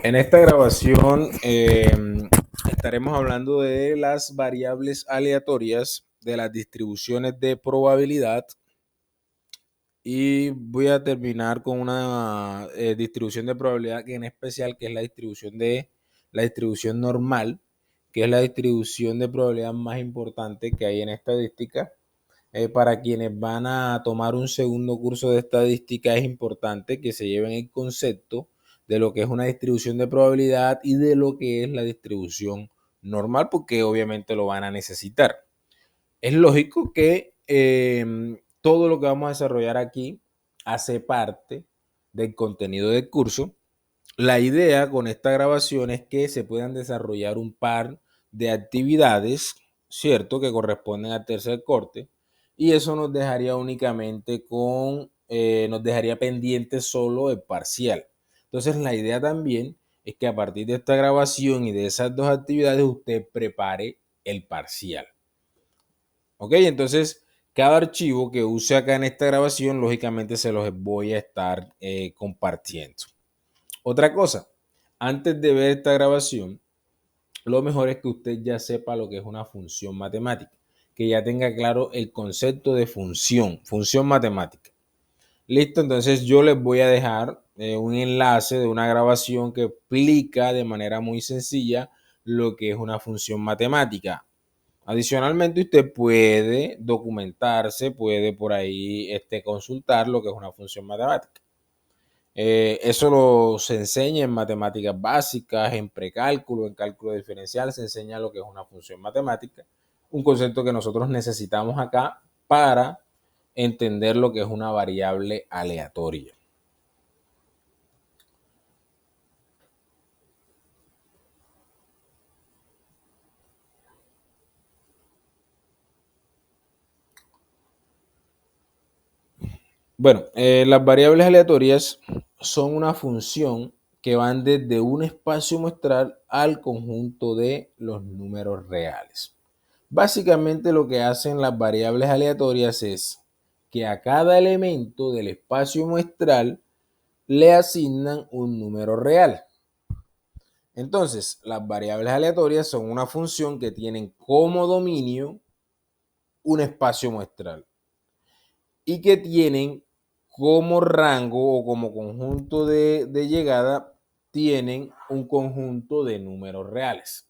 En esta grabación estaremos hablando de las variables aleatorias de las distribuciones de probabilidad y voy a terminar con una distribución de probabilidad que en especial que es la distribución normal, que es la distribución de probabilidad más importante que hay en estadística. Para quienes van a tomar un segundo curso de estadística es importante que se lleven el concepto de lo que es una distribución de probabilidad y de lo que es la distribución normal, porque obviamente lo van a necesitar. Es lógico que todo lo que vamos a desarrollar aquí hace parte del contenido del curso. La idea con esta grabación es que se puedan desarrollar un par de actividades, ¿cierto? Que corresponden al tercer corte. Y eso nos dejaría únicamente nos dejaría pendiente solo el parcial. Entonces la idea también es que a partir de esta grabación y de esas dos actividades usted prepare el parcial. ¿Ok? Entonces cada archivo que use acá en esta grabación, lógicamente se los voy a estar compartiendo. Otra cosa, antes de ver esta grabación, lo mejor es que usted ya sepa lo que es una función matemática, que ya tenga claro el concepto de función matemática. Listo, entonces yo les voy a dejar un enlace de una grabación que explica de manera muy sencilla lo que es una función matemática. Adicionalmente, usted puede documentarse, puede por ahí consultar lo que es una función matemática. Se enseña en matemáticas básicas, en precálculo, en cálculo diferencial, se enseña lo que es una función matemática, un concepto que nosotros necesitamos acá para entender lo que es una variable aleatoria. Bueno, las variables aleatorias son una función que van desde un espacio muestral al conjunto de los números reales. Básicamente lo que hacen las variables aleatorias es que a cada elemento del espacio muestral le asignan un número real. Entonces, las variables aleatorias son una función que tienen como dominio un espacio muestral y que tienen como rango o como conjunto de llegada, tienen un conjunto de números reales.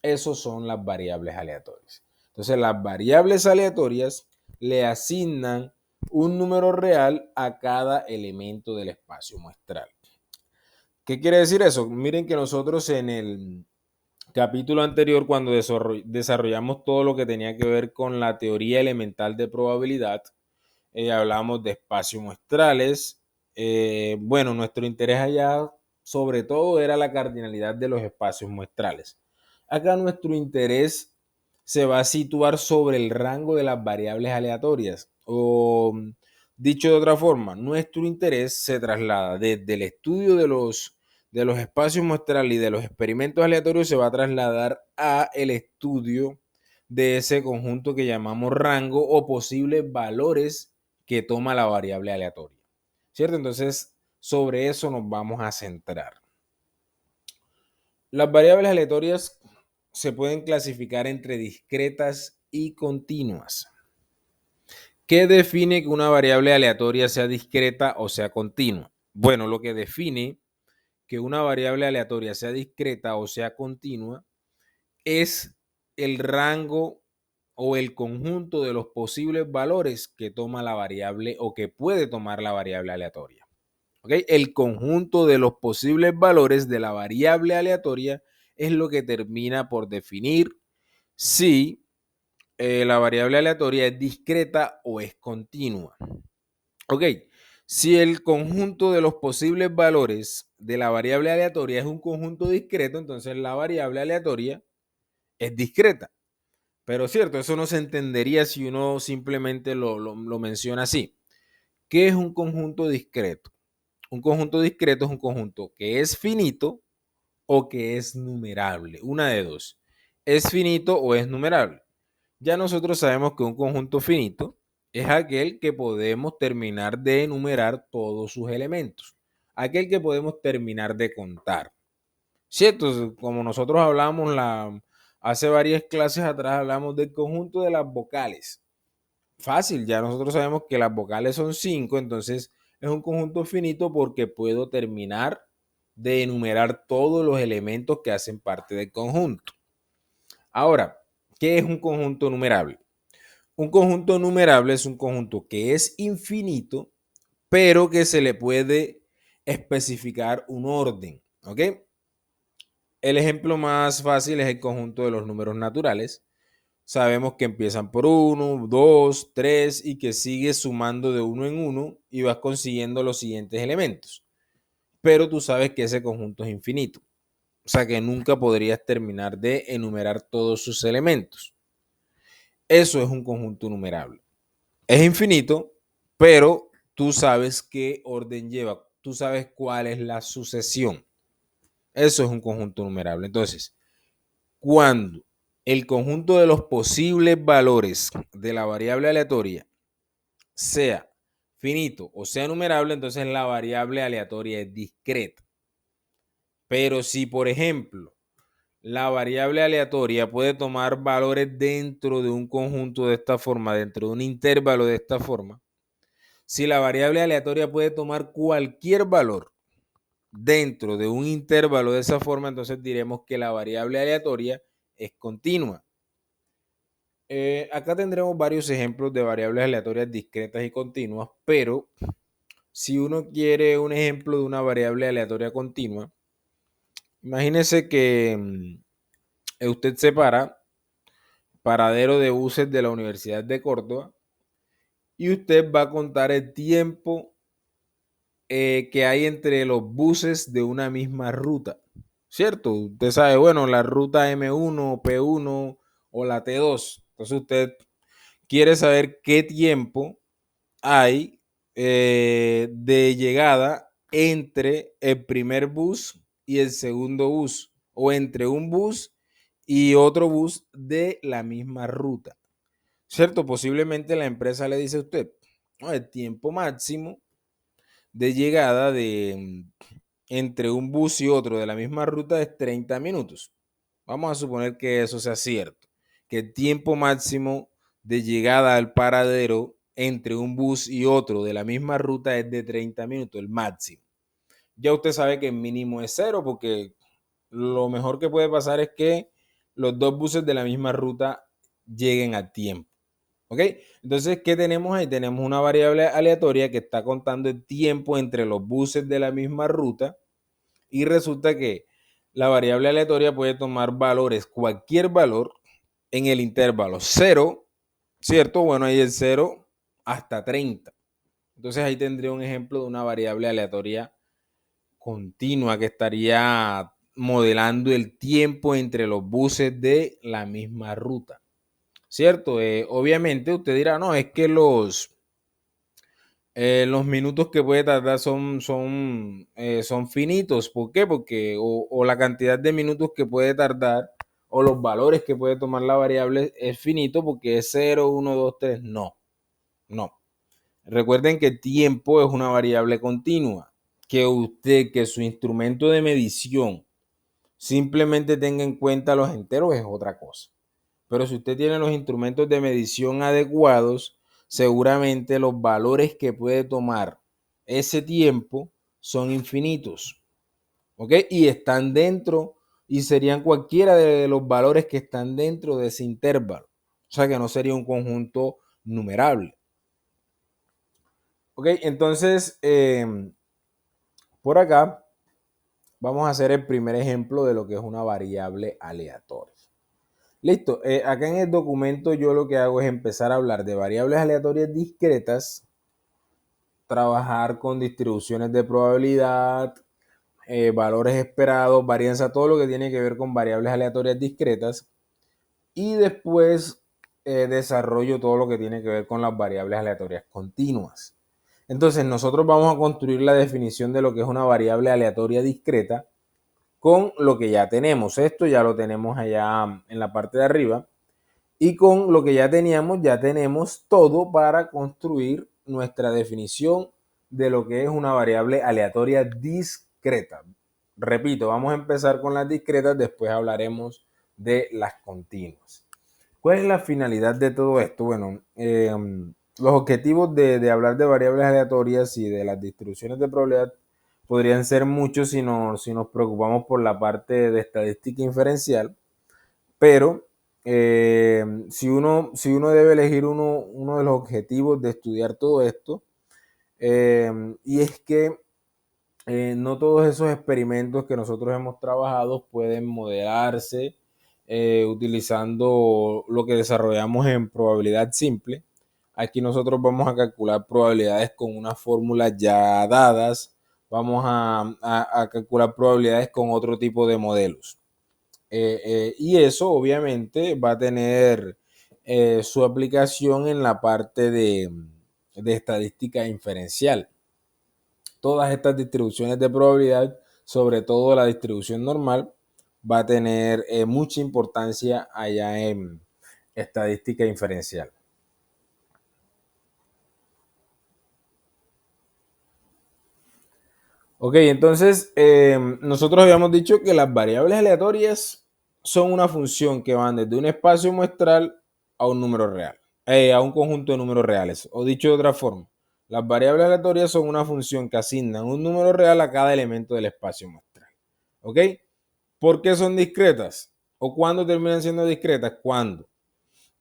Esos son las variables aleatorias. Entonces, las variables aleatorias le asignan un número real a cada elemento del espacio muestral. ¿Qué quiere decir eso? Miren que nosotros en el capítulo anterior, cuando desarrollamos todo lo que tenía que ver con la teoría elemental de probabilidad, hablamos de espacios muestrales. Bueno, nuestro interés allá sobre todo era la cardinalidad de los espacios muestrales. Acá nuestro interés se va a situar sobre el rango de las variables aleatorias. O dicho de otra forma, nuestro interés se traslada desde el estudio de los espacios muestrales y de los experimentos aleatorios, se va a trasladar a el estudio de ese conjunto que llamamos rango o posibles valores que toma la variable aleatoria. ¿Cierto? Entonces, sobre eso nos vamos a centrar. Las variables aleatorias se pueden clasificar entre discretas y continuas. ¿Qué define que una variable aleatoria sea discreta o sea continua? Bueno, lo que define que una variable aleatoria sea discreta o sea continua es el rango o el conjunto de los posibles valores que toma la variable o que puede tomar la variable aleatoria. ¿Okay? El conjunto de los posibles valores de la variable aleatoria es lo que termina por definir si la variable aleatoria es discreta o es continua. Ok, si el conjunto de los posibles valores de la variable aleatoria es un conjunto discreto, entonces la variable aleatoria es discreta. Pero cierto, eso no se entendería si uno simplemente lo menciona así. ¿Qué es un conjunto discreto? Un conjunto discreto es un conjunto que es finito o que es numerable. Una de dos. ¿Es finito o es numerable? Ya nosotros sabemos que un conjunto finito es aquel que podemos terminar de enumerar todos sus elementos. Aquel que podemos terminar de contar. ¿Cierto? Como nosotros hablamos hace varias clases atrás, hablamos del conjunto de las vocales. Fácil, ya nosotros sabemos que las vocales son 5, entonces es un conjunto finito porque puedo terminar de enumerar todos los elementos que hacen parte del conjunto. Ahora, ¿qué es un conjunto numerable? Un conjunto numerable es un conjunto que es infinito, pero que se le puede especificar un orden, ¿ok? El ejemplo más fácil es el conjunto de los números naturales. Sabemos que empiezan por 1, 2, 3 y que sigue sumando de uno en uno y vas consiguiendo los siguientes elementos. Pero tú sabes que ese conjunto es infinito. O sea que nunca podrías terminar de enumerar todos sus elementos. Eso es un conjunto numerable. Es infinito, pero tú sabes qué orden lleva. Tú sabes cuál es la sucesión. Eso es un conjunto numerable. Entonces, cuando el conjunto de los posibles valores de la variable aleatoria sea finito o sea numerable, entonces la variable aleatoria es discreta. Pero si, por ejemplo, la variable aleatoria puede tomar valores dentro de un conjunto de esta forma, dentro de un intervalo de esta forma, si la variable aleatoria puede tomar cualquier valor dentro de un intervalo de esa forma, entonces diremos que la variable aleatoria es continua. Acá tendremos varios ejemplos de variables aleatorias discretas y continuas, pero si uno quiere un ejemplo de una variable aleatoria continua, imagínese que usted separa paradero de buses de la Universidad de Córdoba y usted va a contar el tiempo que hay entre los buses de una misma ruta, ¿cierto? Usted sabe, bueno, la ruta M1, P1 o la T2. Entonces usted quiere saber qué tiempo hay de llegada entre el primer bus y el segundo bus, o entre un bus y otro bus de la misma ruta, ¿cierto? Posiblemente la empresa le dice a usted, no, el tiempo máximo de llegada de entre un bus y otro de la misma ruta es 30 minutos. Vamos a suponer que eso sea cierto, que el tiempo máximo de llegada al paradero entre un bus y otro de la misma ruta es de 30 minutos, el máximo. Ya usted sabe que el mínimo es cero porque lo mejor que puede pasar es que los dos buses de la misma ruta lleguen a tiempo. ¿Ok? Entonces, ¿qué tenemos ahí? Tenemos una variable aleatoria que está contando el tiempo entre los buses de la misma ruta y resulta que la variable aleatoria puede tomar valores, cualquier valor en el intervalo 0, ¿cierto? Bueno, ahí el 0 hasta 30. Entonces ahí tendría un ejemplo de una variable aleatoria continua que estaría modelando el tiempo entre los buses de la misma ruta, ¿cierto? Obviamente usted dirá, no, es que los minutos que puede tardar son finitos. ¿Por qué? Porque o la cantidad de minutos que puede tardar o los valores que puede tomar la variable es finito porque es 0, 1, 2, 3. No, no. Recuerden que el tiempo es una variable continua. Que su instrumento de medición simplemente tenga en cuenta los enteros es otra cosa. Pero si usted tiene los instrumentos de medición adecuados, seguramente los valores que puede tomar ese tiempo son infinitos. ¿Ok? Y están dentro y serían cualquiera de los valores que están dentro de ese intervalo. O sea que no sería un conjunto numerable. ¿Ok? Entonces, por acá vamos a hacer el primer ejemplo de lo que es una variable aleatoria. Listo, acá en el documento yo lo que hago es empezar a hablar de variables aleatorias discretas, trabajar con distribuciones de probabilidad, valores esperados, varianza, todo lo que tiene que ver con variables aleatorias discretas y después desarrollo todo lo que tiene que ver con las variables aleatorias continuas. Entonces nosotros vamos a construir la definición de lo que es una variable aleatoria discreta con lo que ya tenemos. Esto ya lo tenemos allá en la parte de arriba. Y con lo que ya teníamos, ya tenemos todo para construir nuestra definición de lo que es una variable aleatoria discreta. Repito, vamos a empezar con las discretas, después hablaremos de las continuas. ¿Cuál es la finalidad de todo esto? Bueno, los objetivos de hablar de variables aleatorias y de las distribuciones de probabilidad podrían ser muchos si nos preocupamos por la parte de estadística inferencial, pero si uno debe elegir uno de los objetivos de estudiar todo esto, y es que no todos esos experimentos que nosotros hemos trabajado pueden modelarse utilizando lo que desarrollamos en probabilidad simple. Aquí nosotros vamos a calcular probabilidades con unas fórmulas ya dadas, vamos a calcular probabilidades con otro tipo de modelos. Y eso obviamente va a tener su aplicación en la parte de estadística inferencial. Todas estas distribuciones de probabilidad, sobre todo la distribución normal, va a tener mucha importancia allá en estadística inferencial. Ok, entonces nosotros habíamos dicho que las variables aleatorias son una función que van desde un espacio muestral a un número real, a un conjunto de números reales. O dicho de otra forma, las variables aleatorias son una función que asignan un número real a cada elemento del espacio muestral. ¿Ok? ¿Por qué son discretas? ¿O cuándo terminan siendo discretas? Cuando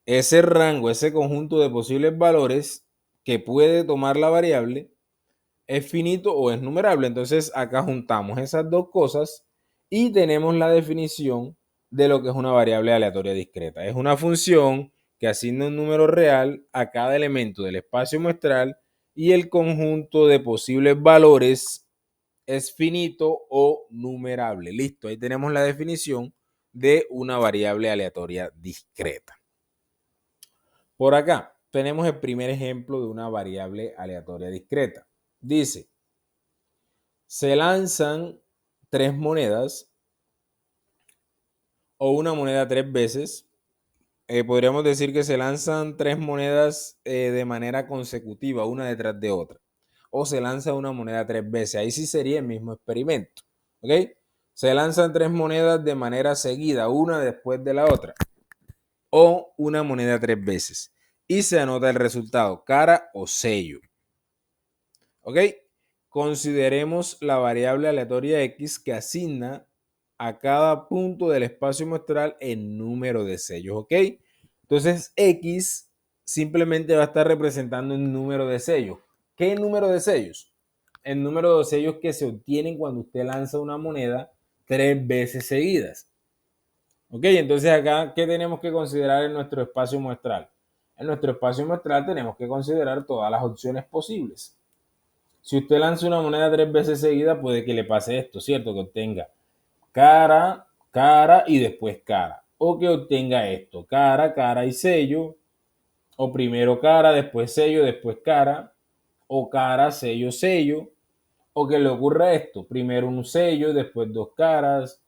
ese rango, ese conjunto de posibles valores que puede tomar la variable es finito o es numerable. Entonces acá juntamos esas dos cosas y tenemos la definición de lo que es una variable aleatoria discreta. Es una función que asigna un número real a cada elemento del espacio muestral y el conjunto de posibles valores es finito o numerable. Listo, ahí tenemos la definición de una variable aleatoria discreta. Por acá tenemos el primer ejemplo de una variable aleatoria discreta. Dice, se lanzan 3 monedas o una moneda 3 veces. Podríamos decir que se lanzan 3 monedas de manera consecutiva, una detrás de otra. O se lanza una moneda 3 veces. Ahí sí sería el mismo experimento. ¿Ok? Se lanzan 3 monedas de manera seguida, una después de la otra. O una moneda 3 veces. Y se anota el resultado, cara o sello. ¿Ok? Consideremos la variable aleatoria x que asigna a cada punto del espacio muestral el número de sellos. ¿Ok? Entonces x simplemente va a estar representando un número de sellos. ¿Qué número de sellos? El número de sellos que se obtienen cuando usted lanza una moneda 3 veces seguidas. ¿Ok? Entonces acá, ¿qué tenemos que considerar en nuestro espacio muestral? En nuestro espacio muestral tenemos que considerar todas las opciones posibles. Si usted lanza una moneda 3 veces seguida, puede que le pase esto, ¿cierto? Que obtenga cara, cara y después cara. O que obtenga esto, cara, cara y sello. O primero cara, después sello, después cara. O cara, sello, sello. O que le ocurra esto, primero un sello, después dos caras.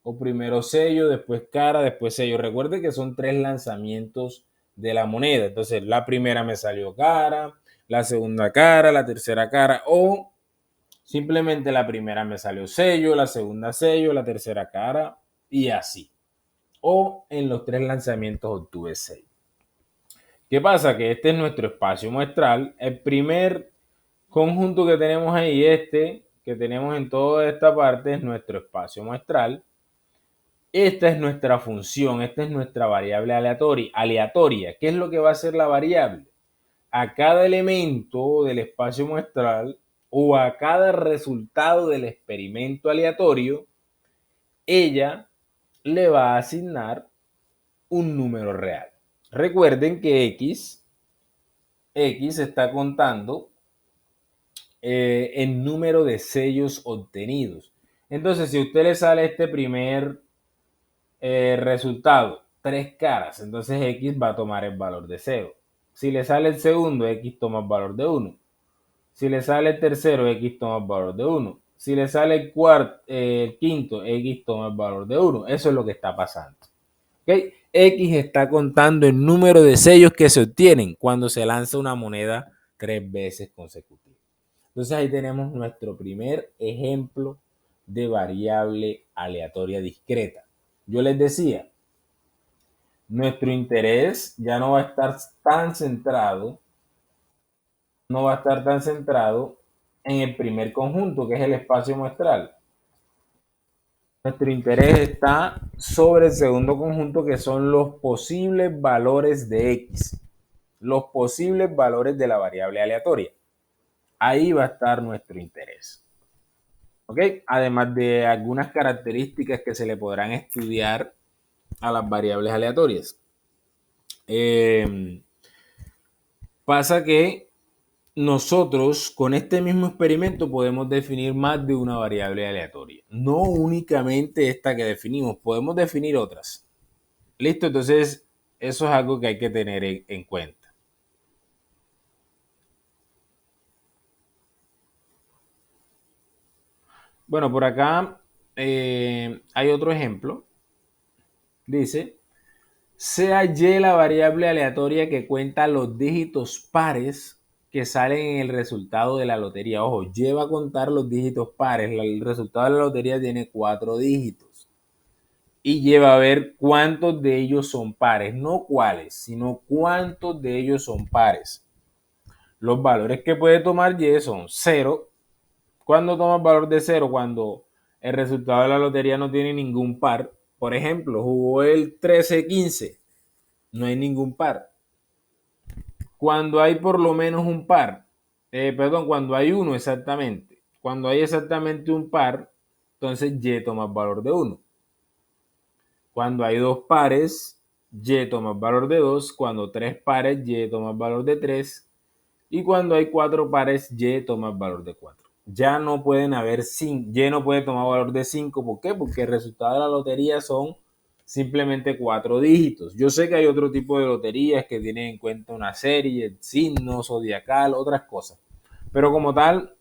O primero sello, después cara, después sello. Recuerde que son 3 lanzamientos de la moneda. Entonces la primera me salió cara, la segunda cara, la tercera cara. O simplemente la primera me salió sello, la segunda sello, la tercera cara y así. O en los 3 lanzamientos obtuve sello. ¿Qué pasa? Que este es nuestro espacio muestral. El primer conjunto que tenemos ahí, este que tenemos en toda esta parte, es nuestro espacio muestral. Esta es nuestra función, esta es nuestra variable aleatoria. ¿Qué es lo que va a hacer la variable? A cada elemento del espacio muestral o a cada resultado del experimento aleatorio, ella le va a asignar un número real. Recuerden que X está contando el número de sellos obtenidos. Entonces, si a usted le sale este primer resultado, 3 caras, entonces X va a tomar el valor de 0. Si le sale el segundo, X toma el valor de 1. Si le sale el tercero, X toma el valor de 1. Si le sale el quinto, X toma el valor de 1. Eso es lo que está pasando. ¿Okay? X está contando el número de sellos que se obtienen cuando se lanza una moneda 3 veces consecutivas. Entonces ahí tenemos nuestro primer ejemplo de variable aleatoria discreta. Yo les decía, nuestro interés ya no va a estar tan centrado, en el primer conjunto, que es el espacio muestral. Nuestro interés está sobre el segundo conjunto, que son los posibles valores de X, los posibles valores de la variable aleatoria. Ahí va a estar nuestro interés. ¿Ok? Además de algunas características que se le podrán estudiar a las variables aleatorias. Pasa que nosotros con este mismo experimento podemos definir más de una variable aleatoria. No únicamente esta que definimos, podemos definir otras. ¿Listo? Entonces, eso es algo que hay que tener en cuenta. Bueno, por acá hay otro ejemplo. Dice, sea Y la variable aleatoria que cuenta los dígitos pares que salen en el resultado de la lotería. Ojo, Y va a contar los dígitos pares. El resultado de la lotería tiene 4 dígitos. Y Y va a ver cuántos de ellos son pares. No cuáles, sino cuántos de ellos son pares. Los valores que puede tomar Y son 0. ¿Cuándo toma el valor de 0? Cuando el resultado de la lotería no tiene ningún par. Por ejemplo, jugó el 13-15. No hay ningún par. Cuando hay por lo menos un par, cuando hay uno exactamente. Cuando hay exactamente un par, entonces Y toma el valor de 1. Cuando hay dos pares, Y toma el valor de 2. Cuando tres pares, Y toma el valor de 3. Y cuando hay 4 pares, Y toma el valor de 4. Ya no pueden haber 5. Y no puede tomar valor de 5. ¿Por qué? Porque el resultado de la lotería son simplemente 4 dígitos. Yo sé que hay otro tipo de loterías que tienen en cuenta una serie, signos, zodiacal, otras cosas. Pero como tal,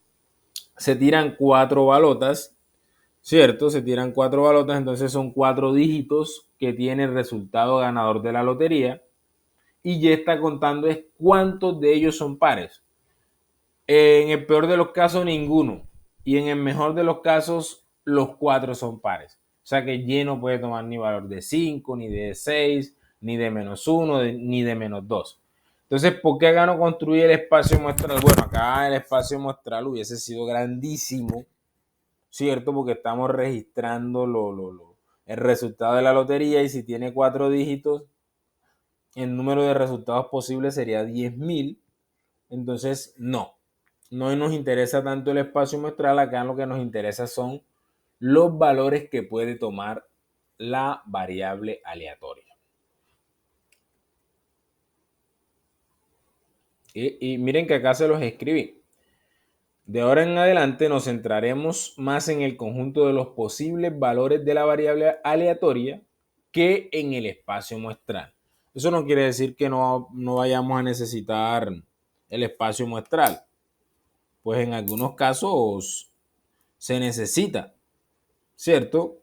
se tiran 4 balotas, ¿cierto? Se tiran 4 balotas, entonces son 4 dígitos que tiene el resultado ganador de la lotería. Y ya está contando es cuántos de ellos son pares. En el peor de los casos, ninguno. Y en el mejor de los casos, los 4 son pares. O sea que Y no puede tomar ni valor de 5, ni de 6, ni de -1, ni de -2. Entonces, ¿por qué acá no construí el espacio muestral? Bueno, acá el espacio muestral hubiese sido grandísimo, ¿cierto? Porque estamos registrando el resultado de la lotería y si tiene 4 dígitos, el número de resultados posibles sería 10.000. Entonces, no nos interesa tanto el espacio muestral. Acá lo que nos interesa son los valores que puede tomar la variable aleatoria. Y miren que acá se los escribí. De ahora en adelante nos centraremos más en el conjunto de los posibles valores de la variable aleatoria que en el espacio muestral. Eso no quiere decir que no vayamos a necesitar el espacio muestral. Pues en algunos casos se necesita, ¿cierto?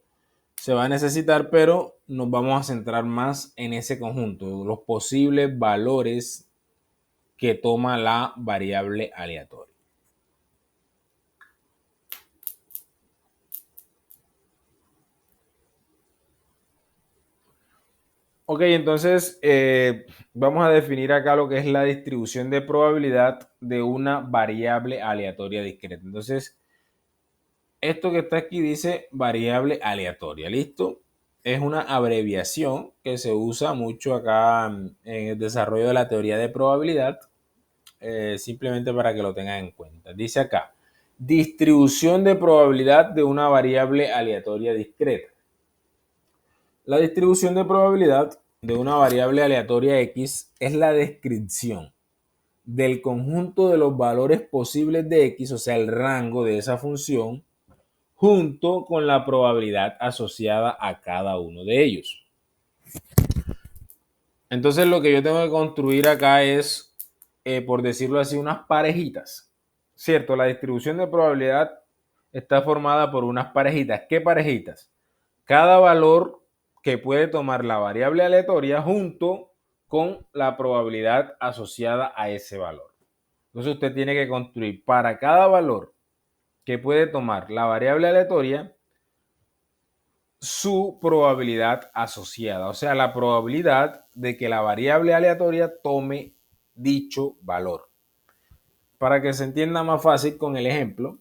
Se va a necesitar, pero nos vamos a centrar más en ese conjunto, los posibles valores que toma la variable aleatoria. Ok, entonces vamos a definir acá lo que es la distribución de probabilidad de una variable aleatoria discreta. Entonces, esto que está aquí dice variable aleatoria, ¿listo? Es una abreviación que se usa mucho acá en el desarrollo de la teoría de probabilidad, simplemente para que lo tengan en cuenta. Dice acá, distribución de probabilidad de una variable aleatoria discreta. La distribución de probabilidad de una variable aleatoria X es la descripción del conjunto de los valores posibles de X, o sea, el rango de esa función, junto con la probabilidad asociada a cada uno de ellos. Entonces lo que yo tengo que construir acá es, por decirlo así, unas parejitas, ¿cierto? La distribución de probabilidad está formada por unas parejitas. ¿Qué parejitas? Cada valor que puede tomar la variable aleatoria junto con la probabilidad asociada a ese valor. Entonces usted tiene que construir para cada valor que puede tomar la variable aleatoria su probabilidad asociada, o sea, la probabilidad de que la variable aleatoria tome dicho valor. Para que se entienda más fácil con el ejemplo,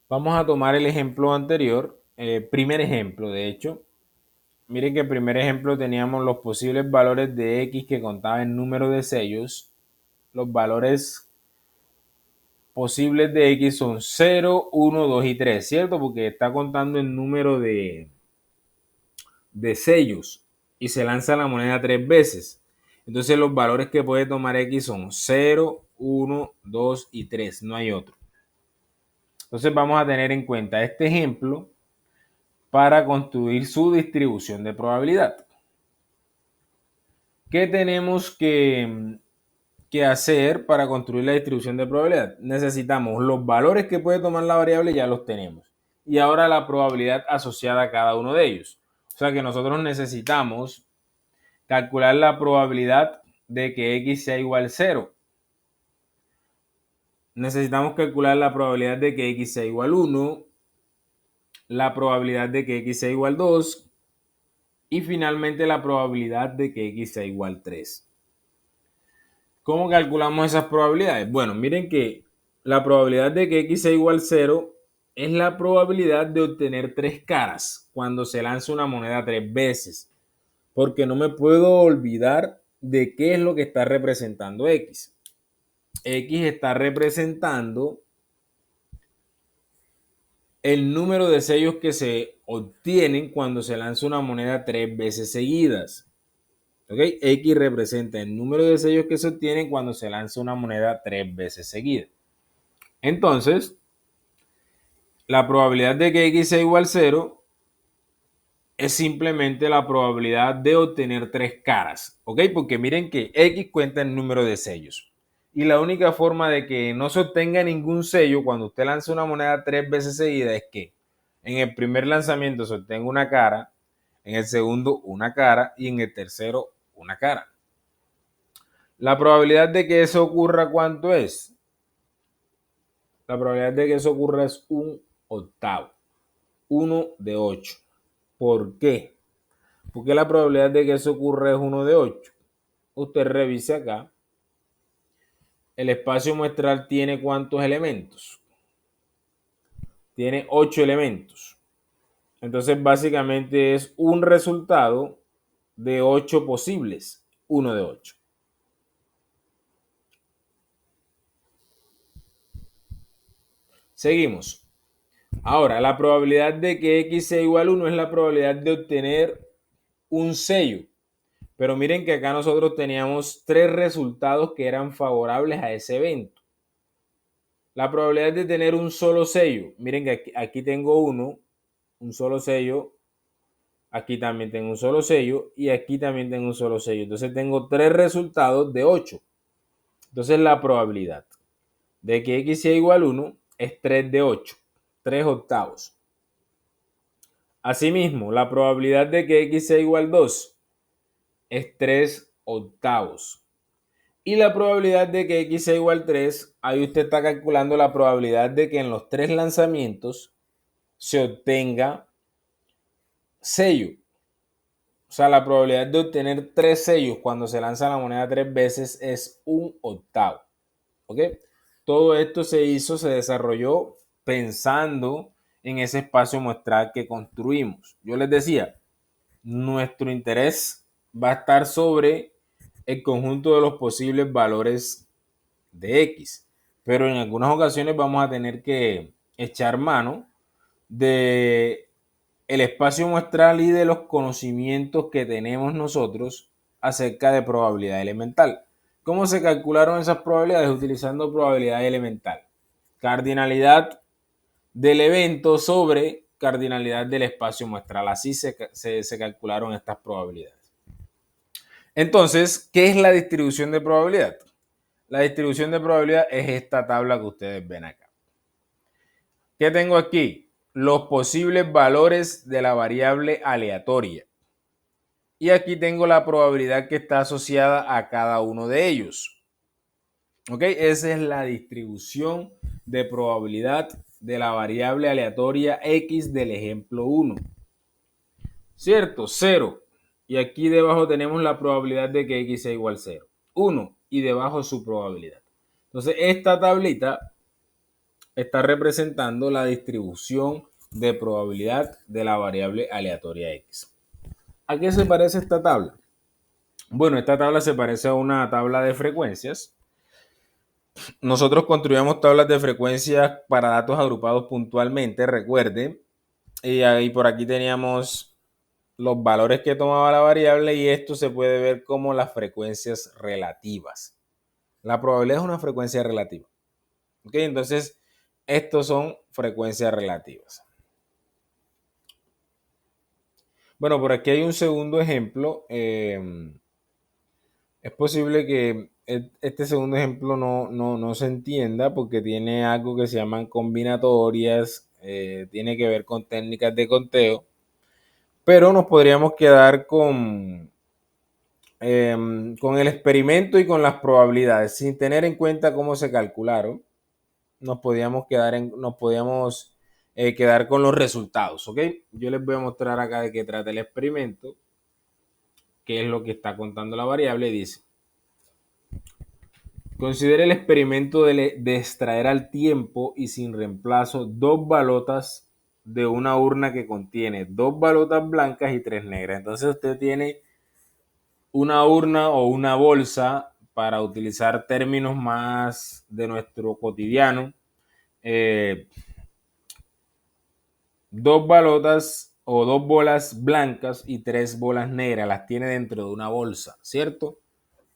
vamos a tomar el ejemplo anterior, primer ejemplo, de hecho. Miren que el primer ejemplo teníamos los posibles valores de X que contaban el número de sellos. Los valores posibles de X son 0, 1, 2 y 3, ¿cierto? Porque está contando el número de sellos y se lanza la moneda 3 veces. Entonces los valores que puede tomar X son 0, 1, 2 y 3, no hay otro. Entonces vamos a tener en cuenta este ejemplo para construir su distribución de probabilidad. ¿Qué tenemos que hacer para construir la distribución de probabilidad? Necesitamos los valores que puede tomar la variable, ya los tenemos. Y ahora la probabilidad asociada a cada uno de ellos. O sea que nosotros necesitamos calcular la probabilidad de que X sea igual a 0. Necesitamos calcular la probabilidad de que X sea igual a 1, la probabilidad de que X sea igual a 2 y finalmente la probabilidad de que X sea igual a 3. ¿Cómo calculamos esas probabilidades? Bueno, miren que la probabilidad de que X sea igual a 0 es la probabilidad de obtener 3 caras cuando se lanza una moneda 3 veces. Porque no me puedo olvidar de qué es lo que está representando X. X está representando el número de sellos que se obtienen cuando se lanza una moneda 3 veces seguidas. ¿Okay? X representa el número de sellos que se obtienen cuando se lanza una moneda 3 veces seguida. Entonces, la probabilidad de que X sea igual a 0 es simplemente la probabilidad de obtener 3 caras. ¿Ok? Porque miren que X cuenta el número de sellos. Y la única forma de que no se obtenga ningún sello cuando usted lanza una moneda 3 veces seguida es que en el primer lanzamiento se obtenga una cara, en el segundo una cara y en el tercero una cara. La probabilidad de que eso ocurra, ¿cuánto es? La probabilidad de que eso ocurra es 1/8, 1 de 8. ¿Por qué? Porque la probabilidad de que eso ocurra es 1 de 8. Usted revise acá. El espacio muestral tiene ¿cuántos elementos? Tiene 8 elementos. Entonces, básicamente es un resultado de 8 posibles. 1 de 8. Seguimos. Ahora, la probabilidad de que X sea igual a 1 es la probabilidad de obtener un sello. Pero miren que acá nosotros teníamos 3 resultados que eran favorables a ese evento. La probabilidad de tener un solo sello. Miren que aquí tengo uno, un solo sello. Aquí también tengo un solo sello y aquí también tengo un solo sello. Entonces tengo 3 resultados de 8. Entonces la probabilidad de que X sea igual a 1 es 3 de 8. 3 octavos. Asimismo, la probabilidad de que X sea igual a 2 es 3 octavos. Y la probabilidad de que X sea igual a 3, ahí usted está calculando la probabilidad de que en los 3 lanzamientos se obtenga sello. O sea, la probabilidad de obtener 3 sellos cuando se lanza la moneda 3 veces es 1/8. ¿Ok? Todo esto se desarrolló pensando en ese espacio muestral que construimos. Yo les decía, nuestro interés va a estar sobre el conjunto de los posibles valores de X. Pero en algunas ocasiones vamos a tener que echar mano de el espacio muestral y de los conocimientos que tenemos nosotros acerca de probabilidad elemental. ¿Cómo se calcularon esas probabilidades? Utilizando probabilidad elemental. Cardinalidad del evento sobre cardinalidad del espacio muestral. Así se calcularon estas probabilidades. Entonces, ¿qué es la distribución de probabilidad? La distribución de probabilidad es esta tabla que ustedes ven acá. ¿Qué tengo aquí? Los posibles valores de la variable aleatoria. Y aquí tengo la probabilidad que está asociada a cada uno de ellos. ¿Ok? Esa es la distribución de probabilidad de la variable aleatoria X del ejemplo 1. ¿Cierto? 0. Y aquí debajo tenemos la probabilidad de que X sea igual a 0. 1. Y debajo su probabilidad. Entonces, esta tablita está representando la distribución de probabilidad de la variable aleatoria X. ¿A qué se parece esta tabla? Bueno, esta tabla se parece a una tabla de frecuencias. Nosotros construimos tablas de frecuencias para datos agrupados puntualmente, recuerde. Y ahí por aquí teníamos los valores que tomaba la variable y esto se puede ver como las frecuencias relativas. La probabilidad es una frecuencia relativa. ¿Ok? Entonces, estos son frecuencias relativas. Bueno, por aquí hay un segundo ejemplo. Es posible que este segundo ejemplo no se entienda porque tiene algo que se llaman combinatorias, tiene que ver con técnicas de conteo, pero nos podríamos quedar con el experimento y con las probabilidades, sin tener en cuenta cómo se calcularon, nos podíamos quedar con los resultados, ¿ok? Yo les voy a mostrar acá de qué trata el experimento, qué es lo que está contando la variable, dice. Considere el experimento de extraer al tiempo y sin reemplazo 2 balotas de una urna que contiene 2 balotas blancas y 3 negras. Entonces usted tiene una urna o una bolsa, para utilizar términos más de nuestro cotidiano, 2 balotas o 2 bolas blancas y 3 bolas negras. Las tiene dentro de una bolsa, ¿cierto?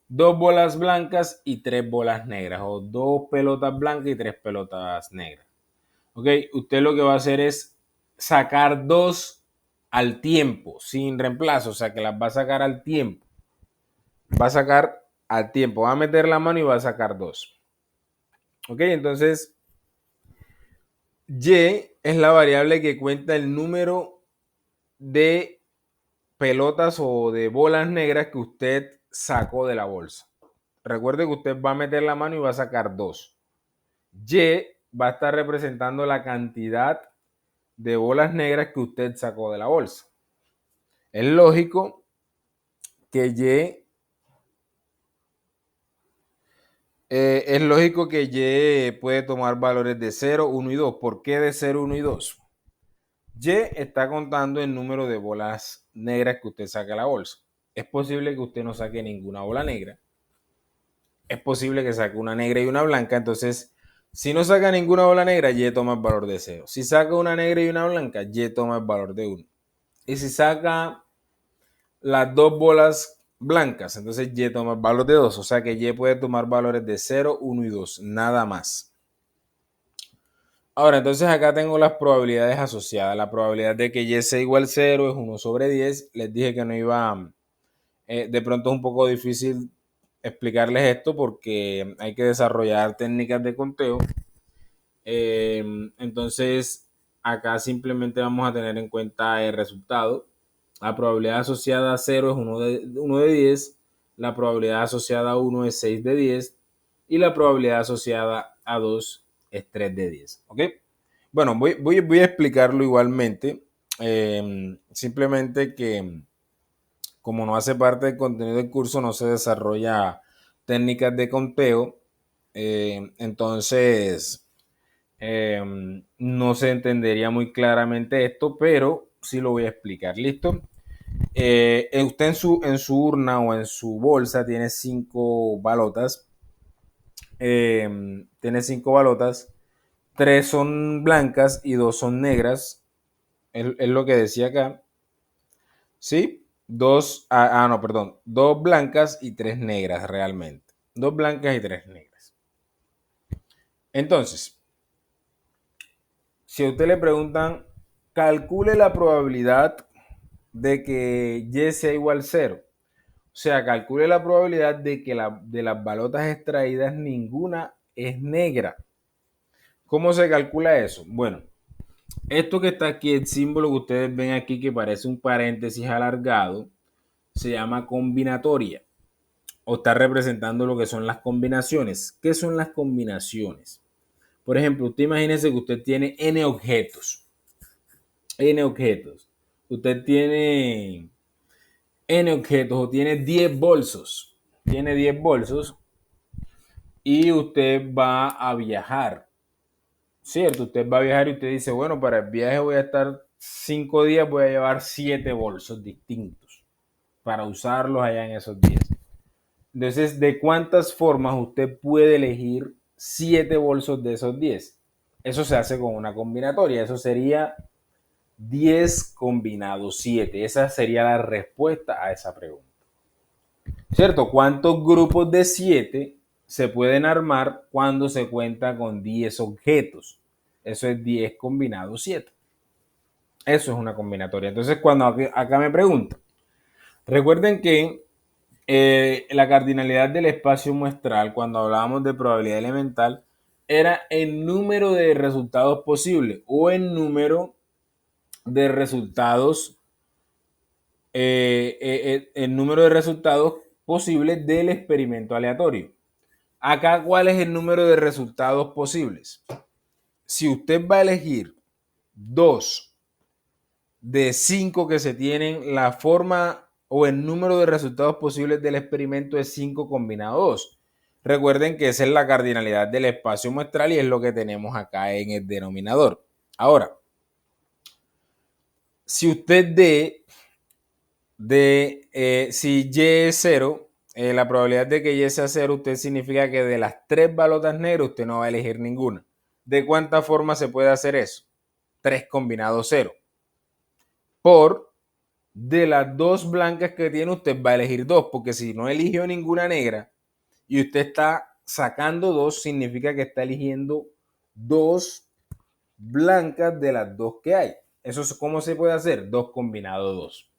2 bolas blancas y 3 bolas negras, o 2 pelotas blancas y 3 pelotas negras. Ok, usted lo que va a hacer es sacar 2 al tiempo, sin reemplazo, o sea que las va a sacar al tiempo. Va a sacar al tiempo, va a meter la mano y va a sacar 2. Ok, entonces Y es la variable que cuenta el número de pelotas o de bolas negras que usted sacó de la bolsa. Recuerde que usted va a meter la mano y va a sacar 2. Y va a estar representando la cantidad de bolas negras que usted sacó de la bolsa. Es lógico que Y puede tomar valores de 0, 1 y 2. ¿Por qué de 0, 1 y 2? Y está contando el número de bolas negras que usted saca de la bolsa. Es posible que usted no saque ninguna bola negra. Es posible que saque una negra y una blanca. Entonces, si no saca ninguna bola negra, Y toma el valor de 0. Si saca una negra y una blanca, Y toma el valor de 1. Y si saca las 2 bolas blancas, entonces Y toma el valor de 2. O sea que Y puede tomar valores de 0, 1 y 2. Nada más. Ahora, entonces acá tengo las probabilidades asociadas. La probabilidad de que Y sea igual a 0 es 1 sobre 10. Les dije que no iba, de pronto es un poco difícil explicarles esto porque hay que desarrollar técnicas de conteo. Entonces, acá simplemente vamos a tener en cuenta el resultado. La probabilidad asociada a 0 es 1 de 10. La probabilidad asociada a 1 es 6 de 10. Y la probabilidad asociada a 2 es 3 de 10. ¿Ok? Bueno, voy a explicarlo igualmente. Simplemente que como no hace parte del contenido del curso, no se desarrolla técnicas de conteo. Entonces, no se entendería muy claramente esto, pero sí lo voy a explicar. ¿Listo? Usted en su urna o en su bolsa tiene 5 balotas. Tiene 5 balotas. 3 son blancas y 2 son negras. Es lo que decía acá. ¿Sí? No, perdón. 2 blancas y 3 negras realmente. 2 blancas y 3 negras. Entonces, si a usted le preguntan, calcule la probabilidad de que Y sea igual a 0. O sea, calcule la probabilidad de que de las balotas extraídas ninguna es negra. ¿Cómo se calcula eso? Bueno, esto que está aquí, el símbolo que ustedes ven aquí que parece un paréntesis alargado, se llama combinatoria. o está representando lo que son las combinaciones. ¿Qué son las combinaciones? Por ejemplo, usted imagínese que usted tiene n objetos. N objetos. Usted tiene n objetos o tiene 10 bolsos. Tiene 10 bolsos y usted va a viajar. ¿Cierto? Usted va a viajar y usted dice, bueno, para el viaje voy a estar 5 días, voy a llevar 7 bolsos distintos para usarlos allá en esos días. Entonces, ¿de cuántas formas usted puede elegir 7 bolsos de esos 10? Eso se hace con una combinatoria. Eso sería 10 combinado 7. Esa sería la respuesta a esa pregunta. ¿Cierto? ¿Cuántos grupos de 7 se pueden armar cuando se cuenta con 10 objetos? Eso es 10 combinado 7. Eso es una combinatoria. Entonces, cuando acá me preguntan, recuerden que la cardinalidad del espacio muestral, cuando hablábamos de probabilidad elemental, era el número de resultados posibles o el número de resultados, el número de resultados posibles del experimento aleatorio. Acá, ¿cuál es el número de resultados posibles? Si usted va a elegir 2 de 5 que se tienen, la forma o el número de resultados posibles del experimento es 5 combinado 2. Recuerden que esa es la cardinalidad del espacio muestral y es lo que tenemos acá en el denominador. Ahora, si usted si Y es 0, la probabilidad de que Y sea 0, usted significa que de las 3 balotas negras usted no va a elegir ninguna. ¿De cuántas formas se puede hacer eso? 3 combinado 0. Por de las 2 blancas que tiene, usted va a elegir 2, porque si no eligió ninguna negra y usted está sacando 2, significa que está eligiendo 2 blancas de las 2 que hay. ¿Eso es cómo se puede hacer? 2 combinado 2.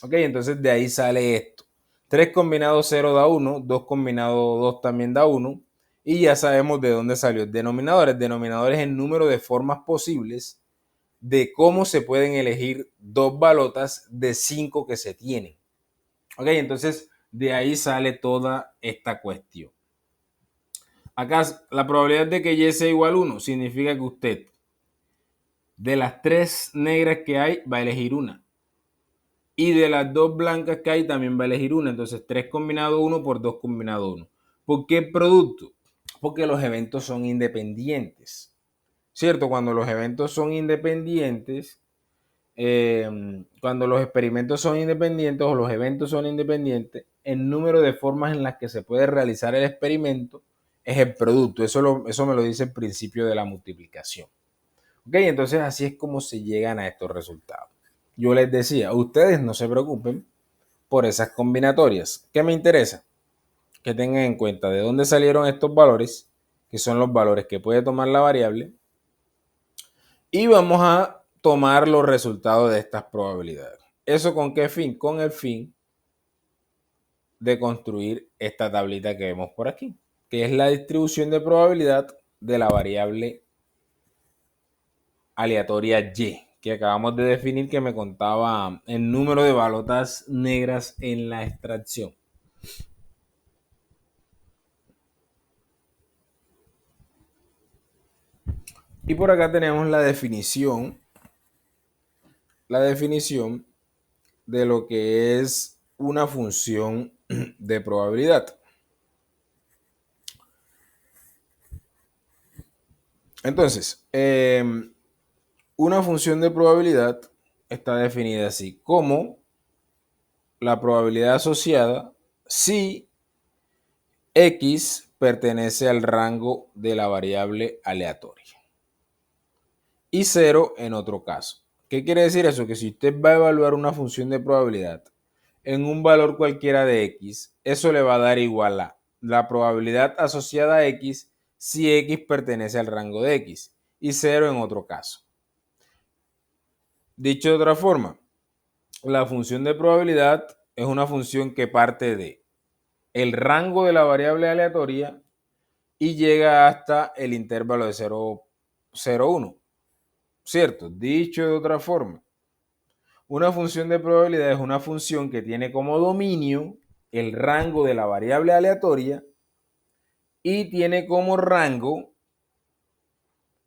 Ok, entonces de ahí sale esto. 3 combinado 0 da 1, 2 combinado 2 también da 1, y ya sabemos de dónde salió el denominador. El denominador es el número de formas posibles de cómo se pueden elegir 2 balotas de 5 que se tienen. Ok, entonces de ahí sale toda esta cuestión. Acá la probabilidad de que Y sea igual a 1 significa que usted de las 3 negras que hay va a elegir una. Y de las 2 blancas que hay también va a elegir una. Entonces 3 combinado 1 por 2 combinado 1. ¿Por qué producto? Porque los eventos son independientes. ¿Cierto? Cuando los eventos son independientes, cuando los experimentos son independientes o los eventos son independientes, el número de formas en las que se puede realizar el experimento es el producto. Eso me lo dice el principio de la multiplicación. Ok, entonces así es como se llegan a estos resultados. Yo les decía, ustedes no se preocupen por esas combinatorias. ¿Qué me interesa? Que tengan en cuenta de dónde salieron estos valores, que son los valores que puede tomar la variable, y vamos a tomar los resultados de estas probabilidades. ¿Eso con qué fin? Con el fin de construir esta tablita que vemos por aquí, que es la distribución de probabilidad de la variable aleatoria Y, que acabamos de definir, que me contaba el número de balotas negras en la extracción. Y por acá tenemos la definición de lo que es una función de probabilidad. Entonces, una función de probabilidad está definida así, como la probabilidad asociada si X pertenece al rango de la variable aleatoria y 0 en otro caso. ¿Qué quiere decir eso? Que si usted va a evaluar una función de probabilidad en un valor cualquiera de X, eso le va a dar igual a la probabilidad asociada a X si X pertenece al rango de X y 0 en otro caso. Dicho de otra forma, la función de probabilidad es una función que parte de el rango de la variable aleatoria y llega hasta el intervalo de 0, 0, 1. ¿Cierto? Dicho de otra forma, una función de probabilidad es una función que tiene como dominio el rango de la variable aleatoria y tiene como rango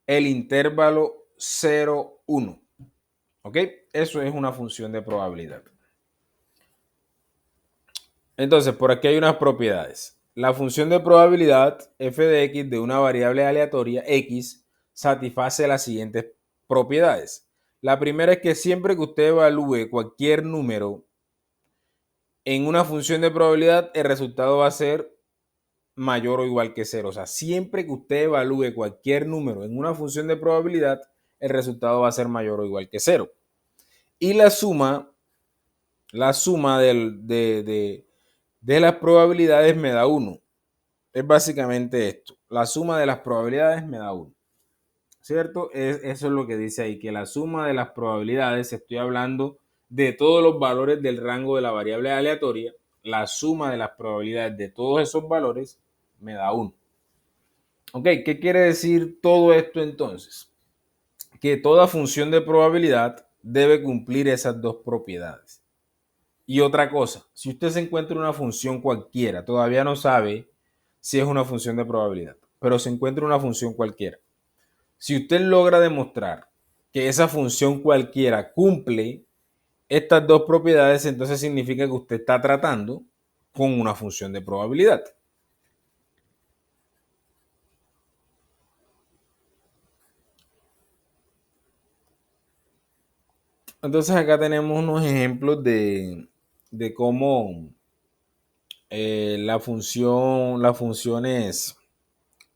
el intervalo 0, 1. ¿Ok? Eso es una función de probabilidad. Entonces, por aquí hay unas propiedades. La función de probabilidad f de x de una variable aleatoria x satisface las siguientes propiedades. La primera es que siempre que usted evalúe cualquier número en una función de probabilidad, el resultado va a ser mayor o igual que cero. O sea, siempre que usted evalúe cualquier número en una función de probabilidad, el resultado va a ser mayor o igual que cero. Y la suma de las probabilidades me da 1. Es básicamente esto. La suma de las probabilidades me da 1. ¿Cierto? Eso es lo que dice ahí, que la suma de las probabilidades, estoy hablando de todos los valores del rango de la variable aleatoria, la suma de las probabilidades de todos esos valores me da 1. Ok, ¿qué quiere decir todo esto entonces? Que toda función de probabilidad debe cumplir esas dos propiedades. Y otra cosa, si usted se encuentra una función cualquiera, todavía no sabe si es una función de probabilidad, pero se encuentra una función cualquiera. Si usted logra demostrar que esa función cualquiera cumple estas dos propiedades, entonces significa que usted está tratando con una función de probabilidad. Entonces acá tenemos unos ejemplos de cómo las funciones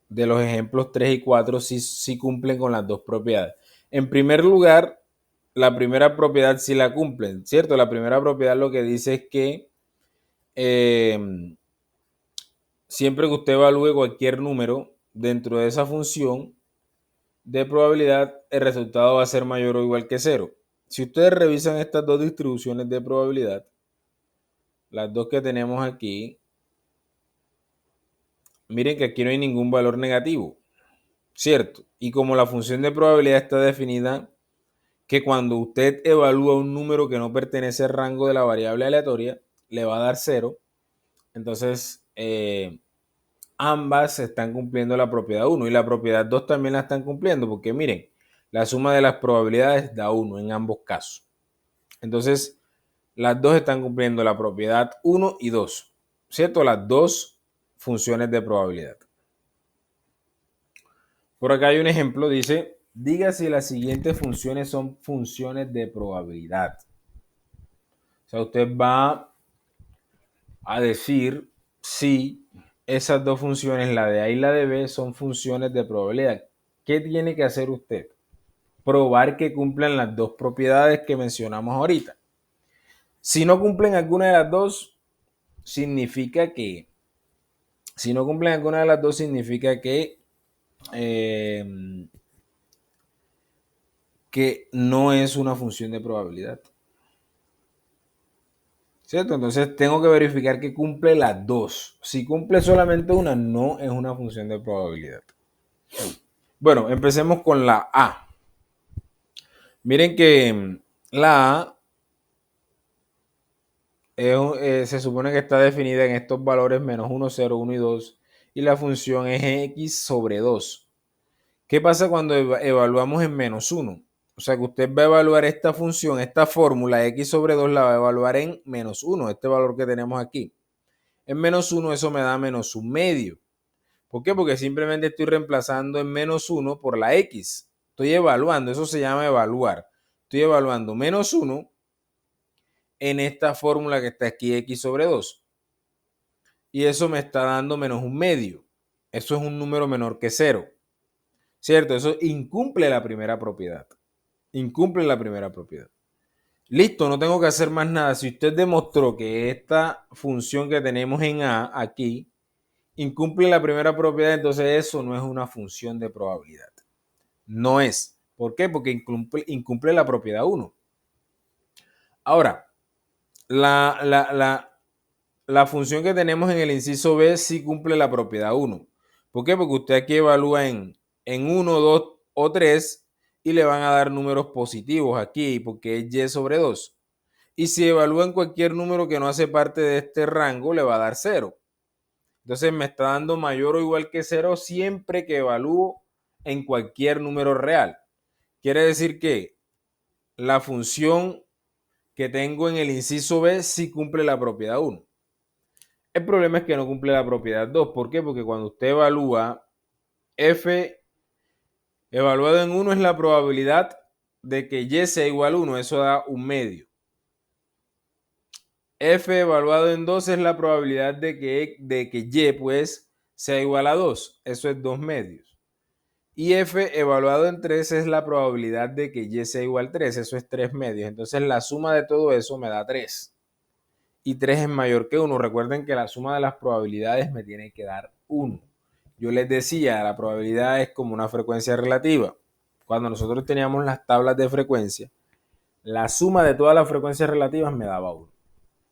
de los ejemplos 3 y 4 sí cumplen con las dos propiedades. En primer lugar, la primera propiedad sí la cumplen, ¿cierto? La primera propiedad lo que dice es que siempre que usted evalúe cualquier número dentro de esa función de probabilidad, el resultado va a ser mayor o igual que cero. Si ustedes revisan estas dos distribuciones de probabilidad, las dos que tenemos aquí, miren que aquí no hay ningún valor negativo, ¿cierto? Y como la función de probabilidad está definida que cuando usted evalúa un número que no pertenece al rango de la variable aleatoria, le va a dar cero. Entonces, ambas están cumpliendo la propiedad 1 y la propiedad 2 también la están cumpliendo porque miren, la suma de las probabilidades da 1 en ambos casos. Entonces, las dos están cumpliendo la propiedad 1 y 2, ¿cierto? Las dos funciones de probabilidad. Por acá hay un ejemplo, dice, diga si las siguientes funciones son funciones de probabilidad. O sea, usted va a decir si esas dos funciones, la de A y la de B, son funciones de probabilidad. ¿Qué tiene que hacer usted? Probar que cumplan las dos propiedades que mencionamos ahorita. Si no cumplen alguna de las dos, significa que, si no cumplen alguna de las dos, significa que no es una función de probabilidad. ¿Cierto? Entonces tengo que verificar que cumple las dos. Si cumple solamente una, no es una función de probabilidad. Bueno, empecemos con la A. Miren que la A se supone que está definida en estos valores menos 1, 0, 1 y 2 y la función es x sobre 2. ¿Qué pasa cuando evaluamos en menos 1? O sea que usted va a evaluar esta función, esta fórmula x sobre 2 la va a evaluar en menos 1, este valor que tenemos aquí. En menos 1 eso me da menos un medio. ¿Por qué? Porque simplemente estoy reemplazando en menos 1 por la x. Estoy evaluando, eso se llama evaluar. Estoy evaluando menos 1 en esta fórmula que está aquí, x sobre 2. Y eso me está dando menos un medio. Eso es un número menor que 0. ¿Cierto? Eso incumple la primera propiedad. Incumple la primera propiedad. Listo, no tengo que hacer más nada. Si usted demostró que esta función que tenemos en A aquí incumple la primera propiedad, entonces eso no es una función de probabilidad. No es. ¿Por qué? Porque incumple la propiedad 1. Ahora, la función que tenemos en el inciso B sí cumple la propiedad 1. ¿Por qué? Porque usted aquí evalúa en 1, 2 o 3 y le van a dar números positivos aquí porque es y sobre 2. Y si evalúa en cualquier número que no hace parte de este rango, le va a dar 0. Entonces me está dando mayor o igual que 0 siempre que evalúo en cualquier número real. Quiere decir que la función que tengo en el inciso B sí cumple la propiedad 1. El problema es que no cumple la propiedad 2. ¿Por qué? Porque cuando usted evalúa f evaluado en 1 es la probabilidad de que y sea igual a 1. Eso da un medio. F evaluado en 2 es la probabilidad de que y pues sea igual a 2. Eso es 2 medios. Y F evaluado en 3 es la probabilidad de que y sea igual a 3. Eso es 3 medios. Entonces la suma de todo eso me da 3. Y 3 es mayor que 1. Recuerden que la suma de las probabilidades me tiene que dar 1. Yo les decía, la probabilidad es como una frecuencia relativa. Cuando nosotros teníamos las tablas de frecuencia, la suma de todas las frecuencias relativas me daba 1.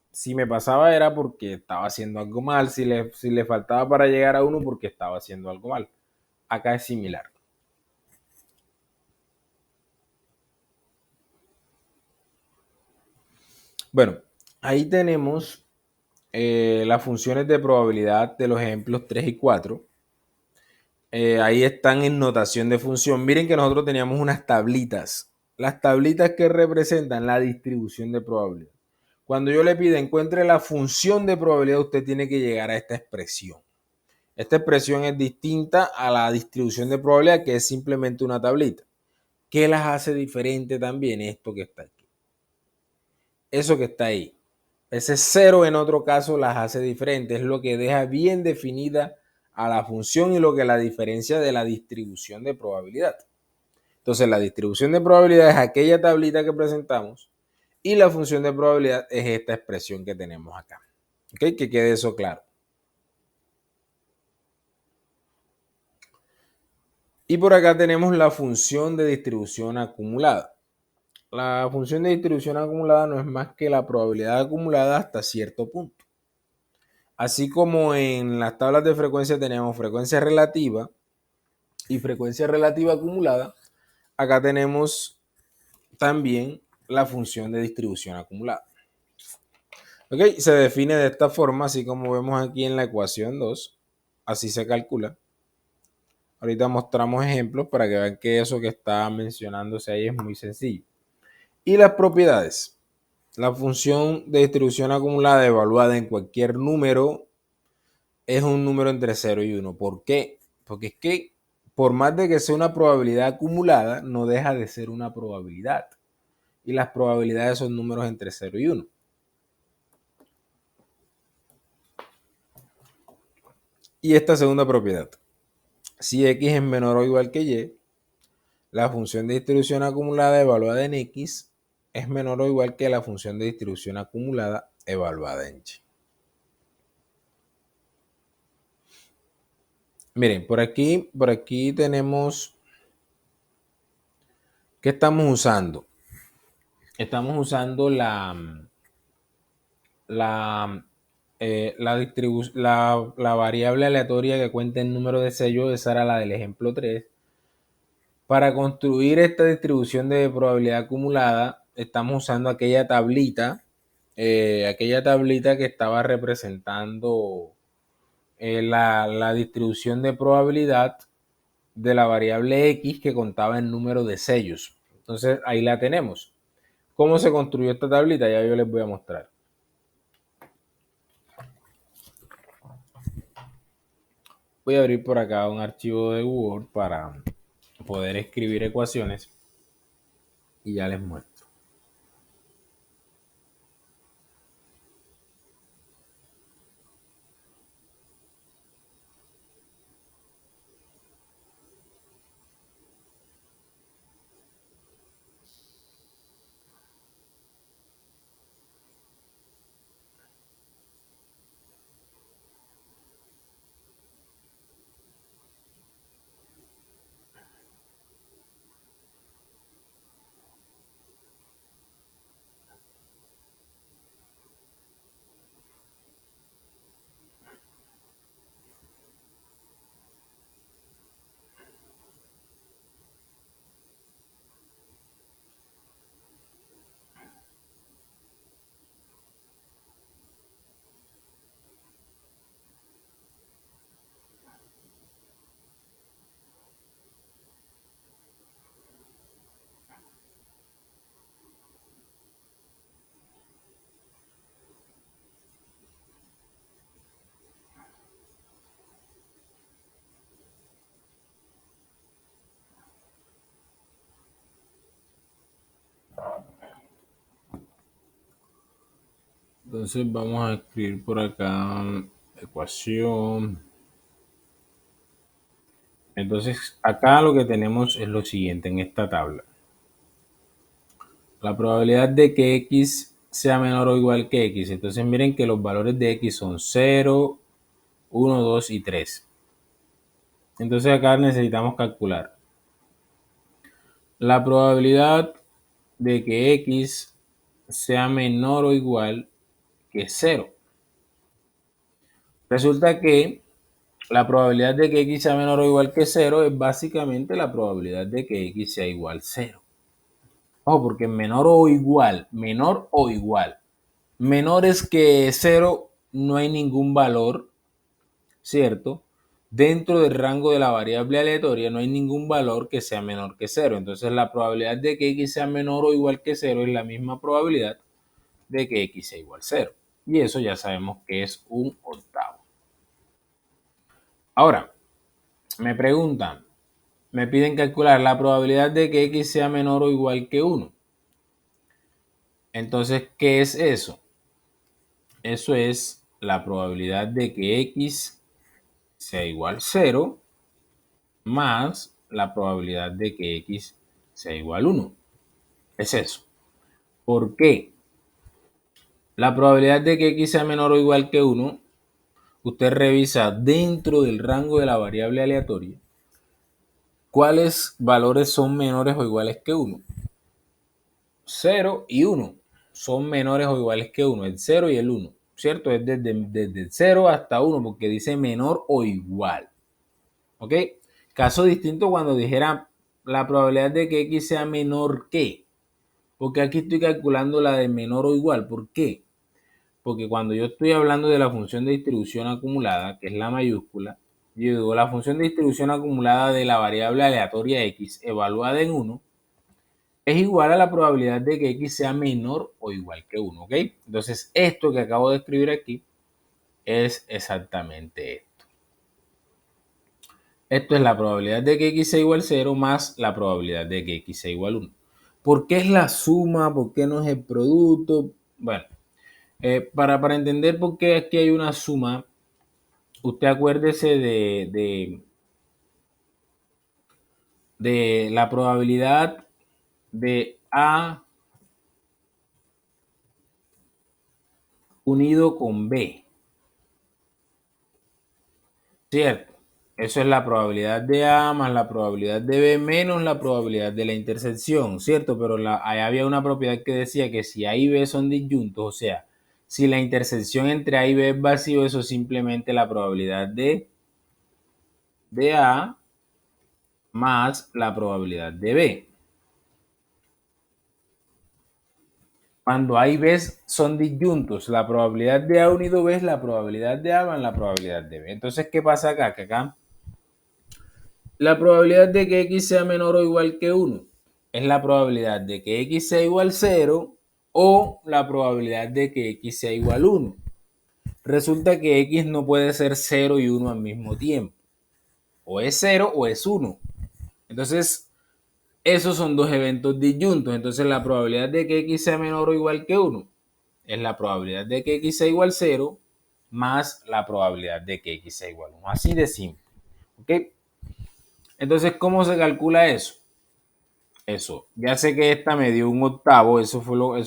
Si me pasaba era porque estaba haciendo algo mal, si le faltaba para llegar a 1 porque estaba haciendo algo mal. Acá es similar. Bueno, ahí tenemos las funciones de probabilidad de los ejemplos 3 y 4. Ahí están en notación de función. Miren que nosotros teníamos unas tablitas. Las tablitas que representan la distribución de probabilidad. Cuando yo le pido encuentre la función de probabilidad, usted tiene que llegar a esta expresión. Esta expresión es distinta a la distribución de probabilidad, que es simplemente una tablita. ¿Qué las hace diferente también? Esto que está aquí. Eso que está ahí. Ese cero en otro caso las hace diferentes. Es lo que deja bien definida a la función y lo que la diferencia de la distribución de probabilidad. Entonces la distribución de probabilidad es aquella tablita que presentamos y la función de probabilidad es esta expresión que tenemos acá. ¿Ok? Que quede eso claro. Y por acá tenemos la función de distribución acumulada. La función de distribución acumulada no es más que la probabilidad acumulada hasta cierto punto. Así como en las tablas de frecuencia tenemos frecuencia relativa y frecuencia relativa acumulada, acá tenemos también la función de distribución acumulada. ¿Ok? Se define de esta forma, así como vemos aquí en la ecuación 2. Así se calcula. Ahorita mostramos ejemplos para que vean que eso que está mencionándose ahí es muy sencillo. Y las propiedades. La función de distribución acumulada evaluada en cualquier número es un número entre 0 y 1. ¿Por qué? Porque es que por más de que sea una probabilidad acumulada, no deja de ser una probabilidad. Y las probabilidades son números entre 0 y 1. Y esta segunda propiedad. Si x es menor o igual que y, la función de distribución acumulada evaluada en x es menor o igual que la función de distribución acumulada evaluada en y. Miren, por aquí tenemos, ¿qué estamos usando? Estamos usando la variable aleatoria que cuenta el número de sellos, esa era la del ejemplo 3. Para construir esta distribución de probabilidad acumulada, estamos usando aquella tablita que estaba representando la distribución de probabilidad de la variable x que contaba el número de sellos. Entonces ahí la tenemos. ¿Cómo se construyó esta tablita? Ya yo les voy a mostrar. Voy a abrir por acá un archivo de Word para poder escribir ecuaciones y ya les muestro. Entonces vamos a escribir por acá ecuación. Entonces acá lo que tenemos es lo siguiente en esta tabla. La probabilidad de que x sea menor o igual que x. Entonces miren que los valores de x son 0, 1, 2 y 3. Entonces acá necesitamos calcular la probabilidad de que x sea menor o igual que 0. Resulta que la probabilidad de que x sea menor o igual que 0 es básicamente la probabilidad de que x sea igual a 0. Ojo, porque menor o igual. Menor es que 0 no hay ningún valor, ¿cierto? Dentro del rango de la variable aleatoria no hay ningún valor que sea menor que 0. Entonces la probabilidad de que x sea menor o igual que 0 es la misma probabilidad de que x sea igual a 0. Y eso ya sabemos que es un octavo. Ahora, me preguntan, me piden calcular la probabilidad de que x sea menor o igual que 1. Entonces, ¿qué es eso? Eso es la probabilidad de que x sea igual a 0 más la probabilidad de que x sea igual a 1. Es eso. ¿Por qué? La probabilidad de que x sea menor o igual que 1, usted revisa dentro del rango de la variable aleatoria cuáles valores son menores o iguales que 1. 0 y 1 son menores o iguales que 1, el 0 y el 1, ¿cierto? Es desde el 0 hasta 1 porque dice menor o igual, ¿ok? Caso distinto cuando dijera la probabilidad de que x sea menor que, porque aquí estoy calculando la de menor o igual, ¿por qué? Porque cuando yo estoy hablando de la función de distribución acumulada, que es la mayúscula, yo digo la función de distribución acumulada de la variable aleatoria x evaluada en 1 es igual a la probabilidad de que x sea menor o igual que 1, ¿ok? Entonces, esto que acabo de escribir aquí es exactamente esto. Esto es la probabilidad de que x sea igual a 0 más la probabilidad de que x sea igual a 1. ¿Por qué es la suma? ¿Por qué no es el producto? Bueno, para entender por qué aquí hay una suma, usted acuérdese de la probabilidad de A unido con B, ¿cierto? Eso es la probabilidad de A más la probabilidad de B menos la probabilidad de la intersección, ¿cierto? Pero ahí había una propiedad que decía que si A y B son disyuntos, o sea, si la intersección entre A y B es vacío, eso es simplemente la probabilidad de A más la probabilidad de B. Cuando A y B son disyuntos, la probabilidad de A unido B es la probabilidad de A más la probabilidad de B. Entonces, ¿qué pasa acá? Que acá la probabilidad de que x sea menor o igual que 1 es la probabilidad de que x sea igual a 0 o la probabilidad de que x sea igual a 1. Resulta que x no puede ser 0 y 1 al mismo tiempo. O es 0 o es 1. Entonces, esos son dos eventos disyuntos. Entonces, la probabilidad de que x sea menor o igual que 1 es la probabilidad de que x sea igual a 0 más la probabilidad de que x sea igual a 1. Así de simple. ¿Ok? Entonces, ¿cómo se calcula eso? Eso, ya sé que esta me dio un octavo, eso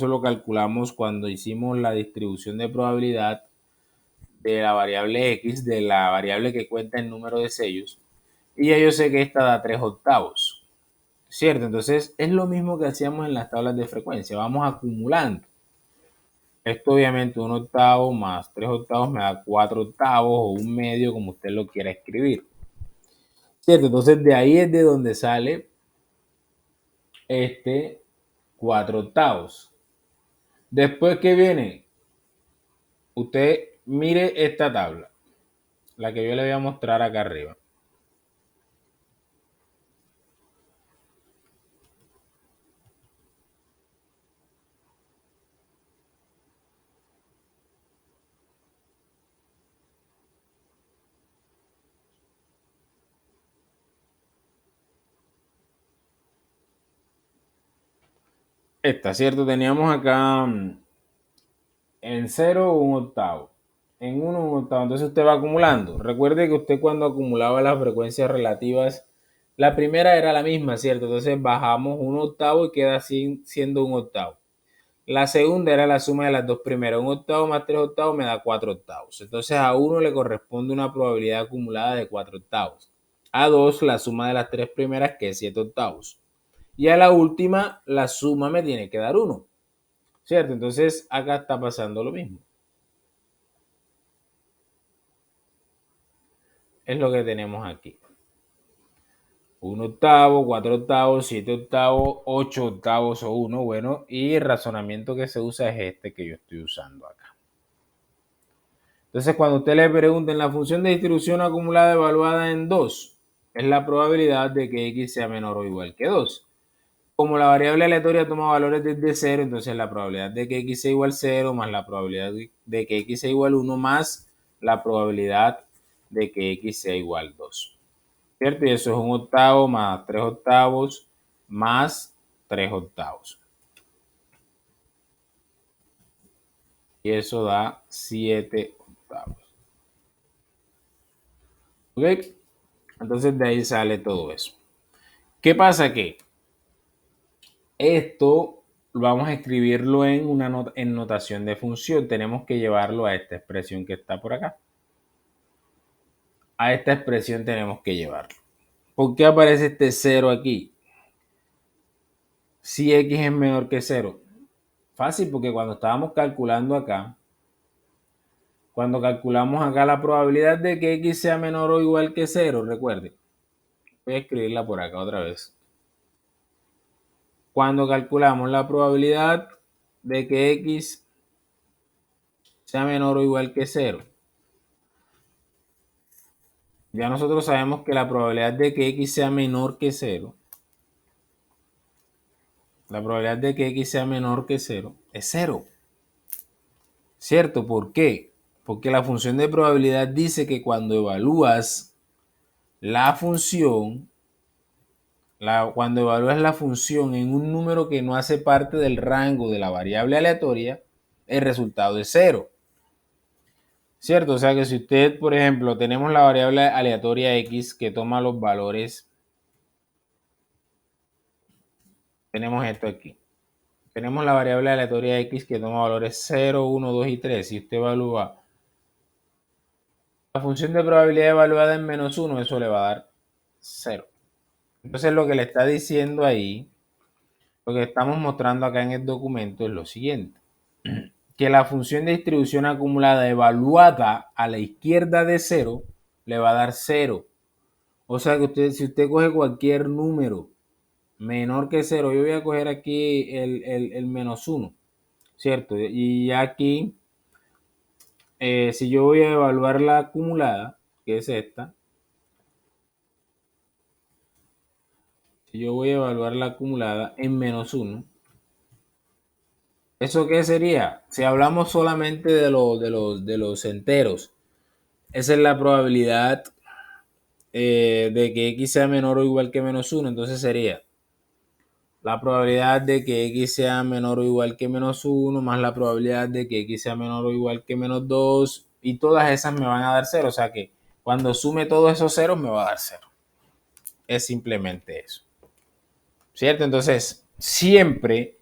lo calculamos cuando hicimos la distribución de probabilidad de la variable x, de la variable que cuenta el número de sellos, y ya yo sé que esta da 3 octavos, ¿cierto? Entonces es lo mismo que hacíamos en las tablas de frecuencia, vamos acumulando. Esto obviamente un octavo más 3 octavos me da 4 octavos o un medio, como usted lo quiera escribir, ¿cierto? Entonces de ahí es de donde sale este 4 octavos. Después que viene, usted mire esta tabla, la que yo le voy a mostrar acá arriba. Esta, ¿cierto? Teníamos acá En 0 un octavo, en 1 un octavo. Entonces usted va acumulando. Recuerde que usted cuando acumulaba las frecuencias relativas, la primera era la misma, ¿cierto? Entonces bajamos un octavo y queda siendo un octavo. La segunda era la suma de las dos primeras. Un octavo más 3 octavos me da 4 octavos. Entonces a 1 le corresponde una probabilidad acumulada de 4 octavos. A 2 la suma de las tres primeras, que es 7 octavos. Y a la última la suma me tiene que dar 1. ¿Cierto? Entonces acá está pasando lo mismo. Es lo que tenemos aquí. 1 octavo, 4 octavos, 7 octavos, 8 octavos o 1. Bueno, y el razonamiento que se usa es este que yo estoy usando acá. Entonces, cuando usted le pregunten la función de distribución acumulada evaluada en 2, es la probabilidad de que x sea menor o igual que 2. Como la variable aleatoria toma valores desde 0, entonces la probabilidad de que x sea igual a 0 más la probabilidad de que x sea igual a 1 más la probabilidad de que x sea igual a 2. ¿Cierto? Y eso es un octavo más 3 octavos más 3 octavos. Y eso da 7 octavos. ¿Ok? Entonces de ahí sale todo eso. ¿Qué pasa? Que esto vamos a escribirlo en una en notación de función. Tenemos que llevarlo a esta expresión que está por acá. A esta expresión tenemos que llevarlo. ¿Por qué aparece este 0 aquí? Si x es menor que 0. Fácil, porque cuando estábamos calculando acá, cuando calculamos acá la probabilidad de que x sea menor o igual que 0, recuerde, voy a escribirla por acá otra vez. Cuando calculamos la probabilidad de que x sea menor o igual que 0, ya nosotros sabemos que la probabilidad de que x sea menor que 0, la probabilidad de que x sea menor que 0 es 0. ¿Cierto? ¿Por qué? Porque la función de probabilidad dice que cuando evalúas la función, cuando evalúas la función en un número que no hace parte del rango de la variable aleatoria, el resultado es 0. ¿Cierto? O sea que si usted, por ejemplo, tenemos la variable aleatoria x que toma los valores, tenemos esto aquí. Tenemos la variable aleatoria x que toma valores 0, 1, 2 y 3. Si usted evalúa la función de probabilidad evaluada en menos 1, eso le va a dar 0. Entonces lo que le está diciendo ahí, lo que estamos mostrando acá en el documento es lo siguiente. Que la función de distribución acumulada evaluada a la izquierda de 0 le va a dar 0. O sea que si usted coge cualquier número menor que 0, yo voy a coger aquí el menos 1, ¿cierto? Y aquí, si yo voy a evaluar la acumulada, que es esta, si yo voy a evaluar la acumulada en menos 1, ¿eso qué sería? Si hablamos solamente de los enteros, esa es la probabilidad de que x sea menor o igual que menos 1. Entonces sería la probabilidad de que x sea menor o igual que menos 1 más la probabilidad de que x sea menor o igual que menos 2, y todas esas me van a dar 0. O sea que cuando sume todos esos ceros me va a dar 0. Es simplemente eso. ¿Cierto? Entonces, siempre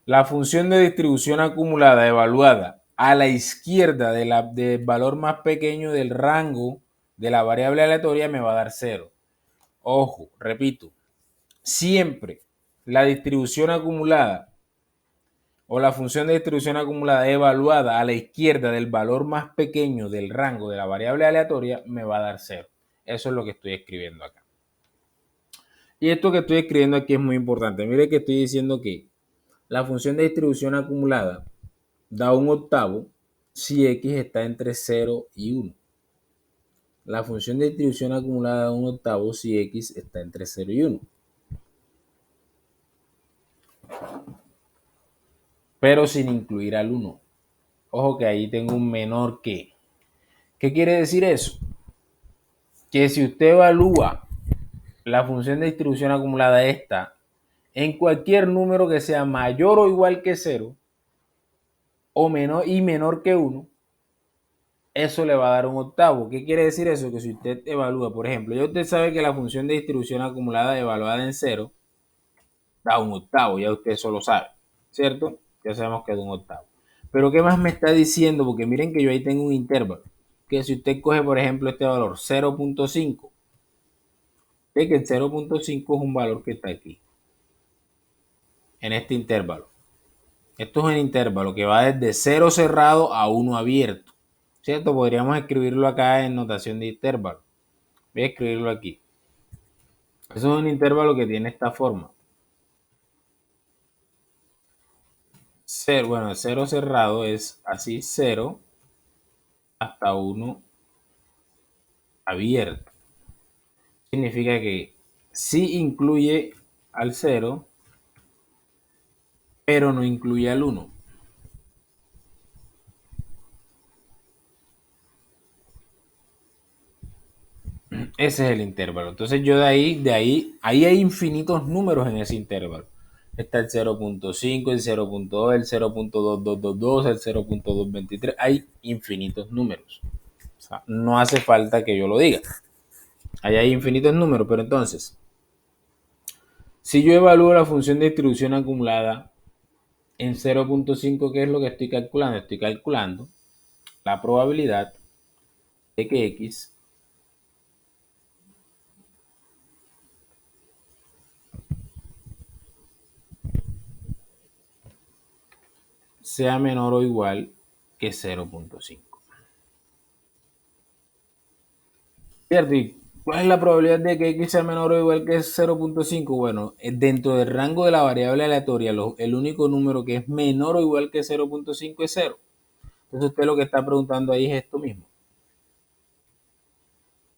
la función de distribución acumulada evaluada a la izquierda del valor más pequeño del rango de la variable aleatoria me va a dar 0. Ojo, repito, siempre la distribución acumulada o la función de distribución acumulada evaluada a la izquierda del valor más pequeño del rango de la variable aleatoria me va a dar 0. Eso es lo que estoy escribiendo acá. Y esto que estoy escribiendo aquí es muy importante. Mire que estoy diciendo que la función de distribución acumulada da un octavo si x está entre 0 y 1. La función de distribución acumulada da un octavo si x está entre 0 y 1. Pero sin incluir al 1. Ojo que ahí tengo un menor que. ¿Qué quiere decir eso? Que si usted evalúa la función de distribución acumulada esta en cualquier número que sea mayor o igual que 0, o menor que 1, eso le va a dar un octavo. ¿Qué quiere decir eso? Que si usted evalúa, por ejemplo, ya usted sabe que la función de distribución acumulada evaluada en 0 da un octavo, ya usted eso lo sabe, ¿cierto? Ya sabemos que da un octavo. Pero ¿qué más me está diciendo? Porque miren que yo ahí tengo un intervalo, que si usted coge, por ejemplo, este valor 0.5, ve que el 0.5 es un valor que está aquí, en este intervalo. Esto es un intervalo que va desde 0 cerrado a 1 abierto, ¿cierto? Podríamos escribirlo acá en notación de intervalo. Voy a escribirlo aquí. Eso es un intervalo que tiene esta forma. 0, bueno, el 0 cerrado es así, 0 hasta 1 abierto. Significa que sí incluye al 0, pero no incluye al 1. Ese es el intervalo. Entonces yo ahí hay infinitos números en ese intervalo. Está el 0.5, el 0.2, el 0.2222, el 0.223. Hay infinitos números. O sea, no hace falta que yo lo diga. Ahí hay infinitos números, pero entonces, si yo evalúo la función de distribución acumulada en 0.5, ¿qué es lo que estoy calculando? Estoy calculando la probabilidad de que X sea menor o igual que 0.5. ¿Cierto? ¿Y cuál es la probabilidad de que X sea menor o igual que 0.5? Bueno, dentro del rango de la variable aleatoria, el único número que es menor o igual que 0.5 es 0. Entonces usted lo que está preguntando ahí es esto mismo.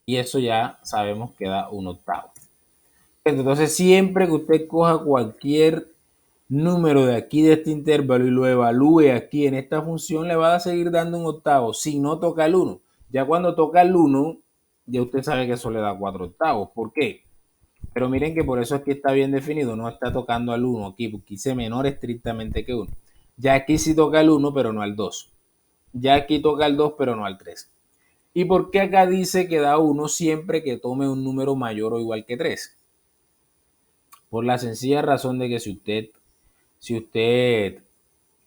Y eso ya sabemos que da un octavo. Entonces siempre que usted coja cualquier número de aquí de este intervalo y lo evalúe aquí en esta función, le va a seguir dando un octavo si no toca el 1. Ya cuando toca el 1, ya usted sabe que eso le da 4 octavos. ¿Por qué? Pero miren que por eso aquí está bien definido, no está tocando al 1 aquí, porque hice menor estrictamente que 1. Ya aquí sí toca el 1, pero no al 2. Ya aquí toca el 2, pero no al 3. ¿Y por qué acá dice que da 1 siempre que tome un número mayor o igual que 3? Por la sencilla razón de que si usted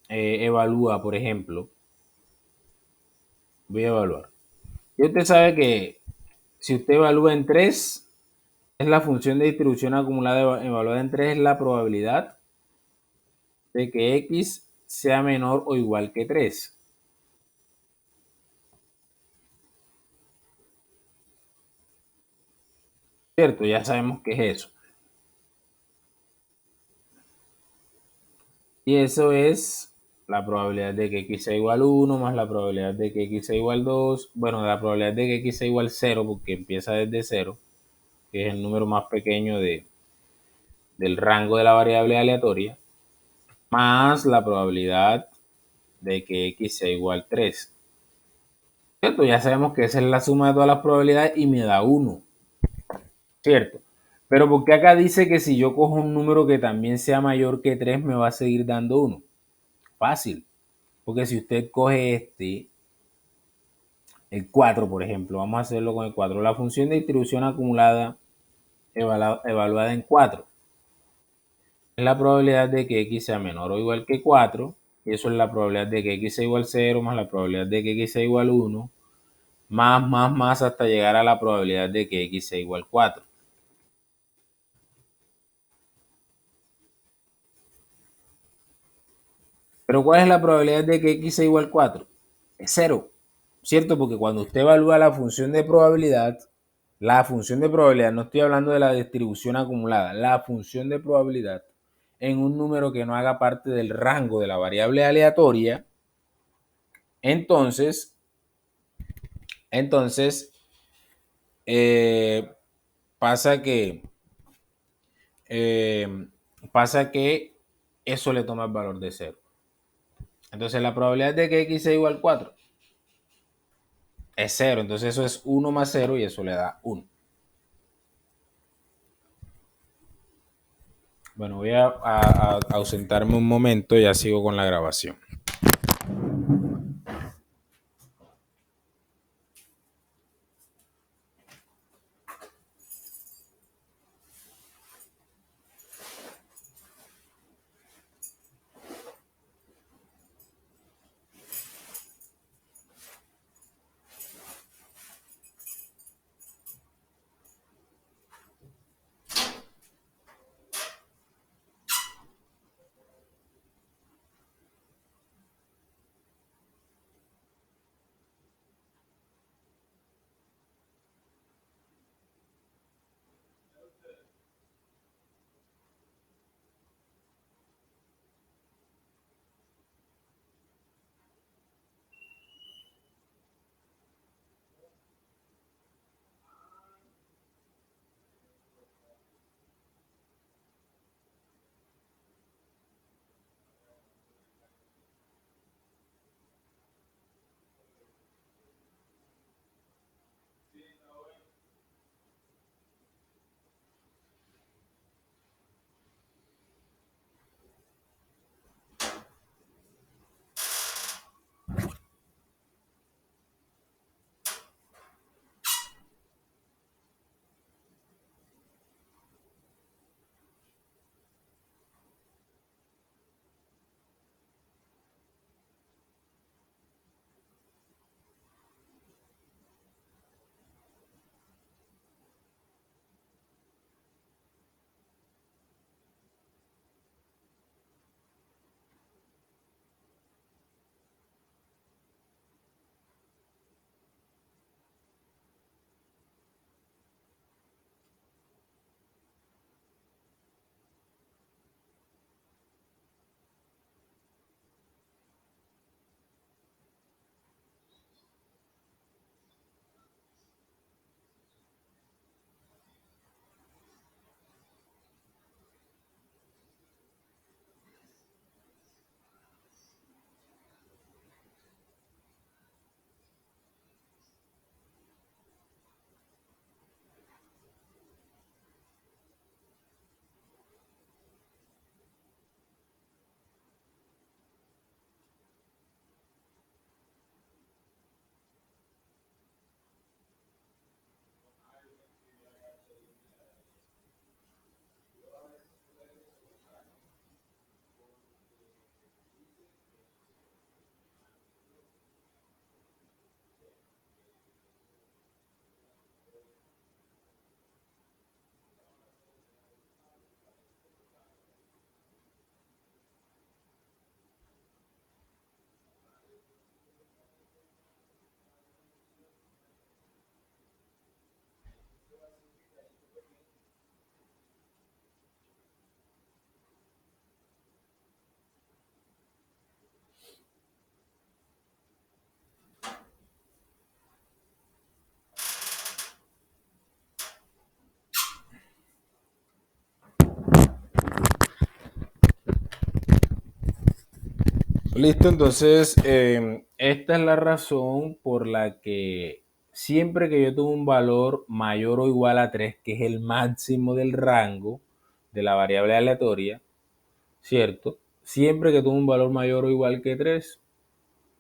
evalúa, por ejemplo, voy a evaluar. Y usted sabe que si usted evalúa en 3, es la función de distribución acumulada evaluada en 3, es la probabilidad de que X sea menor o igual que 3. ¿Cierto? Ya sabemos qué es eso. Y eso es la probabilidad de que X sea igual a 1 más la probabilidad de que X sea igual a 2. Bueno, la probabilidad de que X sea igual a 0 porque empieza desde 0, que es el número más pequeño del rango de la variable aleatoria, más la probabilidad de que X sea igual a 3. ¿Cierto? Ya sabemos que esa es la suma de todas las probabilidades y me da 1. ¿Cierto? Pero porque acá dice que si yo cojo un número que también sea mayor que 3 me va a seguir dando 1. Fácil. Porque si usted coge el 4, por ejemplo, vamos a hacerlo con el 4. La función de distribución acumulada evaluada en 4 es la probabilidad de que X sea menor o igual que 4. Y eso es la probabilidad de que X sea igual a 0 más la probabilidad de que X sea igual a 1. Más hasta llegar a la probabilidad de que X sea igual a 4. Pero ¿cuál es la probabilidad de que X sea igual a 4? Es 0, ¿cierto? Porque cuando usted evalúa la función de probabilidad, no estoy hablando de la distribución acumulada, la función de probabilidad en un número que no haga parte del rango de la variable aleatoria, entonces, entonces eh, pasa que eh, pasa que eso le toma el valor de 0. Entonces la probabilidad de que X sea igual a 4 es 0. Entonces eso es 1 más 0 y eso le da 1. Bueno, voy a ausentarme un momento y ya sigo con la grabación. Listo, entonces esta es la razón por la que siempre que yo tengo un valor mayor o igual a 3, que es el máximo del rango de la variable aleatoria, ¿cierto? Siempre que tengo un valor mayor o igual que 3,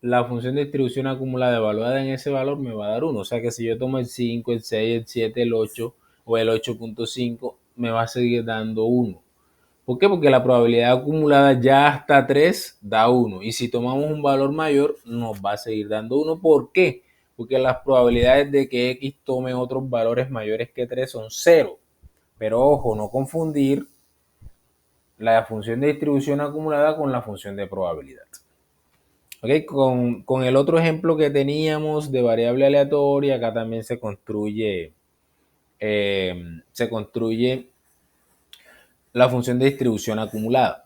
la función de distribución acumulada evaluada en ese valor me va a dar 1. O sea que si yo tomo el 5, el 6, el 7, el 8 o el 8.5, me va a seguir dando 1. ¿Por qué? Porque la probabilidad acumulada ya hasta 3 da 1. Y si tomamos un valor mayor, nos va a seguir dando 1. ¿Por qué? Porque las probabilidades de que X tome otros valores mayores que 3 son 0. Pero ojo, no confundir la función de distribución acumulada con la función de probabilidad. ¿Okay? Con el otro ejemplo que teníamos de variable aleatoria, acá también se construye la función de distribución acumulada.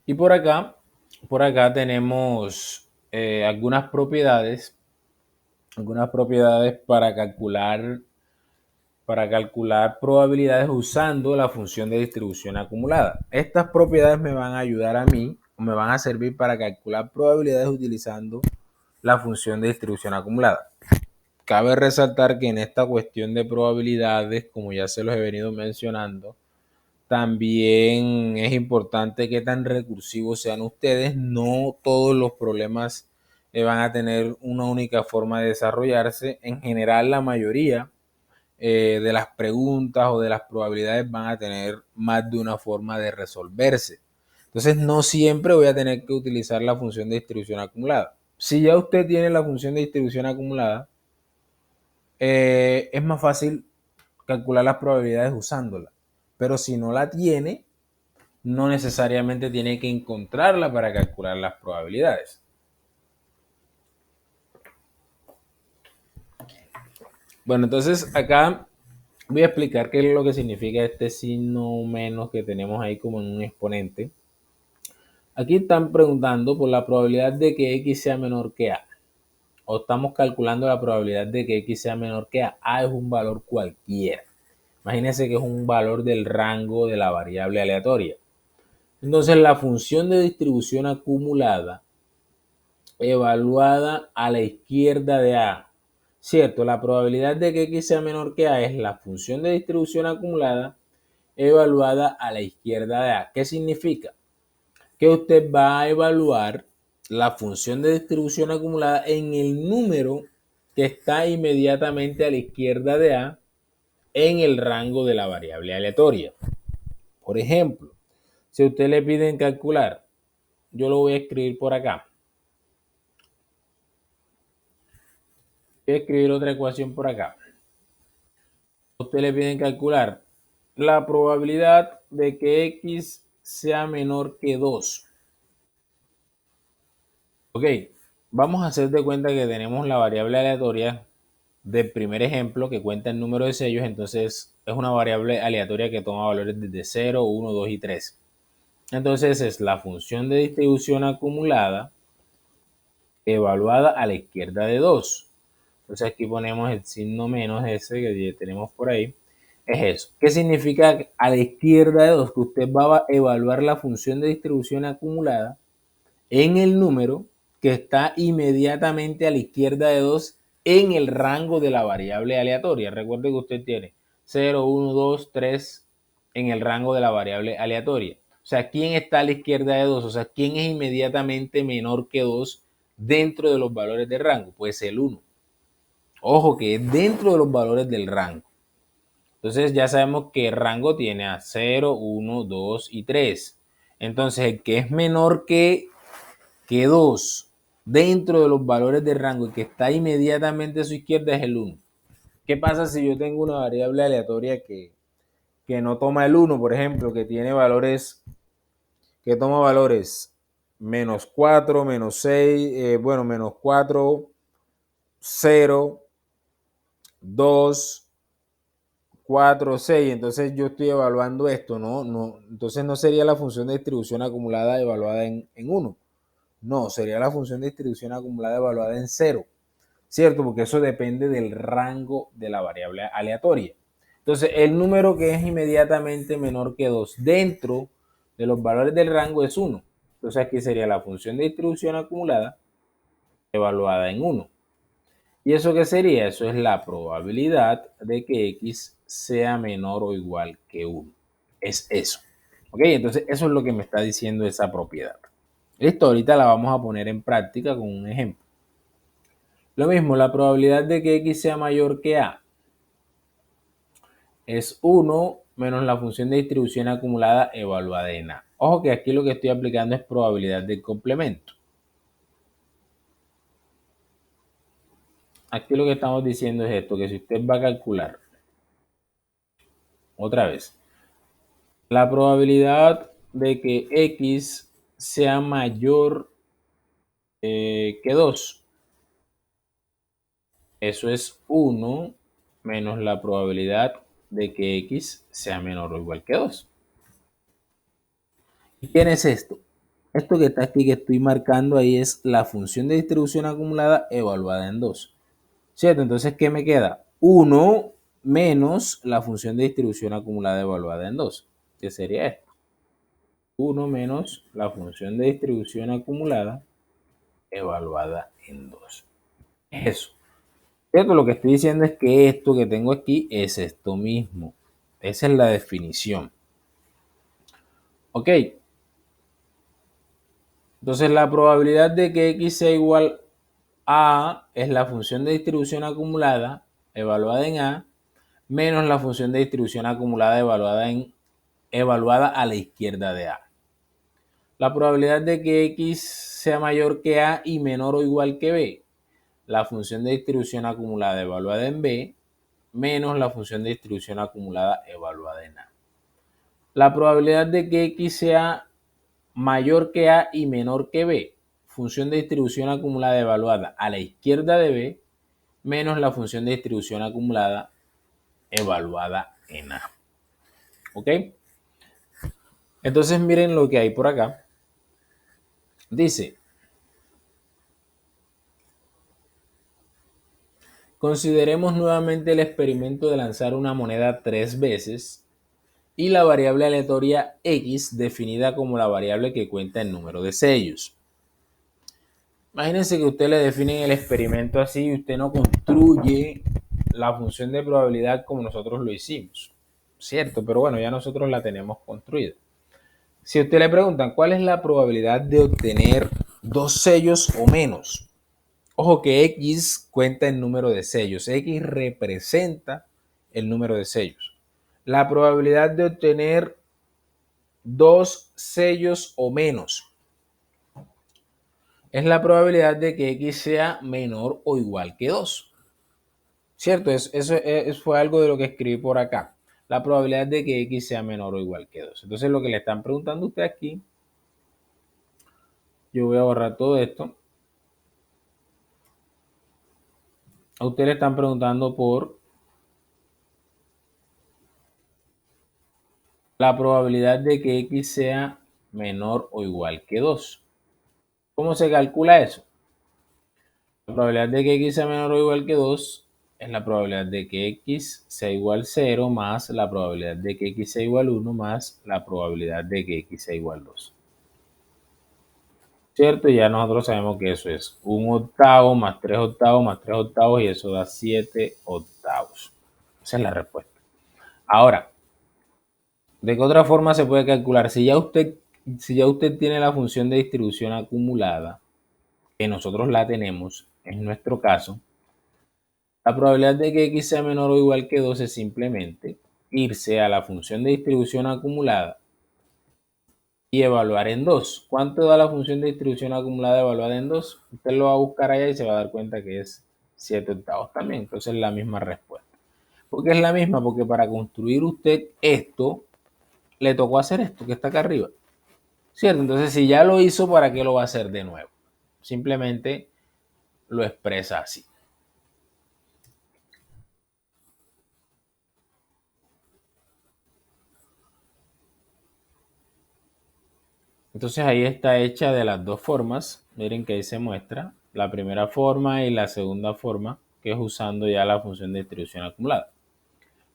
Y por acá tenemos algunas propiedades para calcular probabilidades usando la función de distribución acumulada. Estas propiedades me van a ayudar a mí, o me van a servir para calcular probabilidades utilizando la función de distribución acumulada. Cabe resaltar que en esta cuestión de probabilidades, como ya se los he venido mencionando, también es importante que tan recursivos sean ustedes. No todos los problemas van a tener una única forma de desarrollarse. En general, la mayoría de las preguntas o de las probabilidades van a tener más de una forma de resolverse. Entonces, no siempre voy a tener que utilizar la función de distribución acumulada. Si ya usted tiene la función de distribución acumulada, es más fácil calcular las probabilidades usándola. Pero si no la tiene, no necesariamente tiene que encontrarla para calcular las probabilidades. Bueno, entonces acá voy a explicar qué es lo que significa este signo menos que tenemos ahí como en un exponente. Aquí están preguntando por la probabilidad de que X sea menor que A. O estamos calculando la probabilidad de que X sea menor que A. A es un valor cualquiera. Imagínense que es un valor del rango de la variable aleatoria. Entonces la función de distribución acumulada evaluada a la izquierda de A. Cierto, la probabilidad de que X sea menor que A es la función de distribución acumulada evaluada a la izquierda de A. ¿Qué significa? Que usted va a evaluar la función de distribución acumulada en el número que está inmediatamente a la izquierda de A en el rango de la variable aleatoria. Por ejemplo, si a usted le piden calcular, yo lo voy a escribir por acá. Voy a escribir otra ecuación por acá. A usted le piden calcular la probabilidad de que X sea menor que 2. Ok, vamos a hacer de cuenta que tenemos la variable aleatoria del primer ejemplo que cuenta el número de sellos. Entonces es una variable aleatoria que toma valores desde 0, 1, 2 y 3. Entonces es la función de distribución acumulada evaluada a la izquierda de 2. Entonces aquí ponemos el signo menos ese que tenemos por ahí. Es eso. ¿Qué significa a la izquierda de 2? Que usted va a evaluar la función de distribución acumulada en el número que está inmediatamente a la izquierda de 2 en el rango de la variable aleatoria. Recuerde que usted tiene 0, 1, 2, 3 en el rango de la variable aleatoria. O sea, ¿quién está a la izquierda de 2? O sea, ¿quién es inmediatamente menor que 2 dentro de los valores de rango? Pues el 1. Ojo que es dentro de los valores del rango. Entonces ya sabemos que el rango tiene a 0, 1, 2 y 3. Entonces el que es menor que 2 dentro de los valores de rango y que está inmediatamente a su izquierda es el 1. ¿Qué pasa si yo tengo una variable aleatoria que no toma el 1, por ejemplo, que toma valores menos 4, menos 6, menos 4, 0, 2, 4, 6, entonces yo estoy evaluando esto, no, entonces no sería la función de distribución acumulada evaluada en 1, no, sería la función de distribución acumulada evaluada en 0, ¿cierto? Porque eso depende del rango de la variable aleatoria. Entonces, el número que es inmediatamente menor que 2 dentro de los valores del rango es 1. Entonces, aquí sería la función de distribución acumulada evaluada en 1. ¿Y eso qué sería? Eso es la probabilidad de que x sea menor o igual que 1. Es eso. ¿Ok? Entonces, eso es lo que me está diciendo esa propiedad. Listo, ahorita la vamos a poner en práctica con un ejemplo. Lo mismo, la probabilidad de que x sea mayor que a es 1 menos la función de distribución acumulada evaluada en a. Ojo que aquí lo que estoy aplicando es probabilidad del complemento. Aquí lo que estamos diciendo es esto, que si usted va a calcular, otra vez, la probabilidad de que x sea mayor que 2, eso es 1 menos la probabilidad de que x sea menor o igual que 2. ¿Y quién es esto? Esto que está aquí que estoy marcando ahí es la función de distribución acumulada evaluada en 2. ¿Cierto? Entonces, ¿qué me queda? 1 menos la función de distribución acumulada evaluada en 2. ¿Qué sería esto? 1 menos la función de distribución acumulada evaluada en 2. Eso. ¿Cierto? Lo que estoy diciendo es que esto que tengo aquí es esto mismo. Esa es la definición. Ok. Entonces la probabilidad de que x sea igual a es la función de distribución acumulada evaluada en a menos la función de distribución acumulada evaluada a la izquierda de a. La probabilidad de que x sea mayor que a y menor o igual que b, la función de distribución acumulada evaluada en b menos la función de distribución acumulada evaluada en a. La probabilidad de que x sea mayor que a y menor que b, función de distribución acumulada evaluada a la izquierda de b menos la función de distribución acumulada evaluada en a. ¿Ok? Entonces miren lo que hay por acá. Dice, consideremos nuevamente el experimento de lanzar una moneda 3 veces y la variable aleatoria x definida como la variable que cuenta el número de sellos. Imagínense que usted le define el experimento así y usted no construye la función de probabilidad como nosotros lo hicimos. Cierto, pero bueno, ya nosotros la tenemos construida. Si a usted le preguntan cuál es la probabilidad de obtener 2 sellos o menos, ojo que x cuenta el número de sellos, x representa el número de sellos. La probabilidad de obtener 2 sellos o menos es la probabilidad de que x sea menor o igual que 2. ¿Cierto? Eso fue algo de lo que escribí por acá. La probabilidad de que x sea menor o igual que 2. Entonces lo que le están preguntando a usted aquí, yo voy a borrar todo esto. A usted le están preguntando por la probabilidad de que x sea menor o igual que 2. ¿Cómo se calcula eso? La probabilidad de que x sea menor o igual que 2 es la probabilidad de que x sea igual a 0 más la probabilidad de que x sea igual a 1 más la probabilidad de que x sea igual a 2. ¿Cierto? Y ya nosotros sabemos que eso es 1/8 más 3/8 más 3/8 y eso da 7/8. Esa es la respuesta. Ahora, ¿de qué otra forma se puede calcular? Si ya usted tiene la función de distribución acumulada, que nosotros la tenemos, en nuestro caso, la probabilidad de que x sea menor o igual que 2 es simplemente irse a la función de distribución acumulada y evaluar en 2. ¿Cuánto da la función de distribución acumulada evaluada en 2? Usted lo va a buscar allá y se va a dar cuenta que es 7/8 también. Entonces es la misma respuesta. ¿Por qué es la misma? Porque para construir usted esto, le tocó hacer esto que está acá arriba. ¿Cierto? Entonces si ya lo hizo, ¿para qué lo va a hacer de nuevo? Simplemente lo expresa así. Entonces ahí está hecha de las dos formas. Miren que ahí se muestra la primera forma y la segunda forma, que es usando ya la función de distribución acumulada.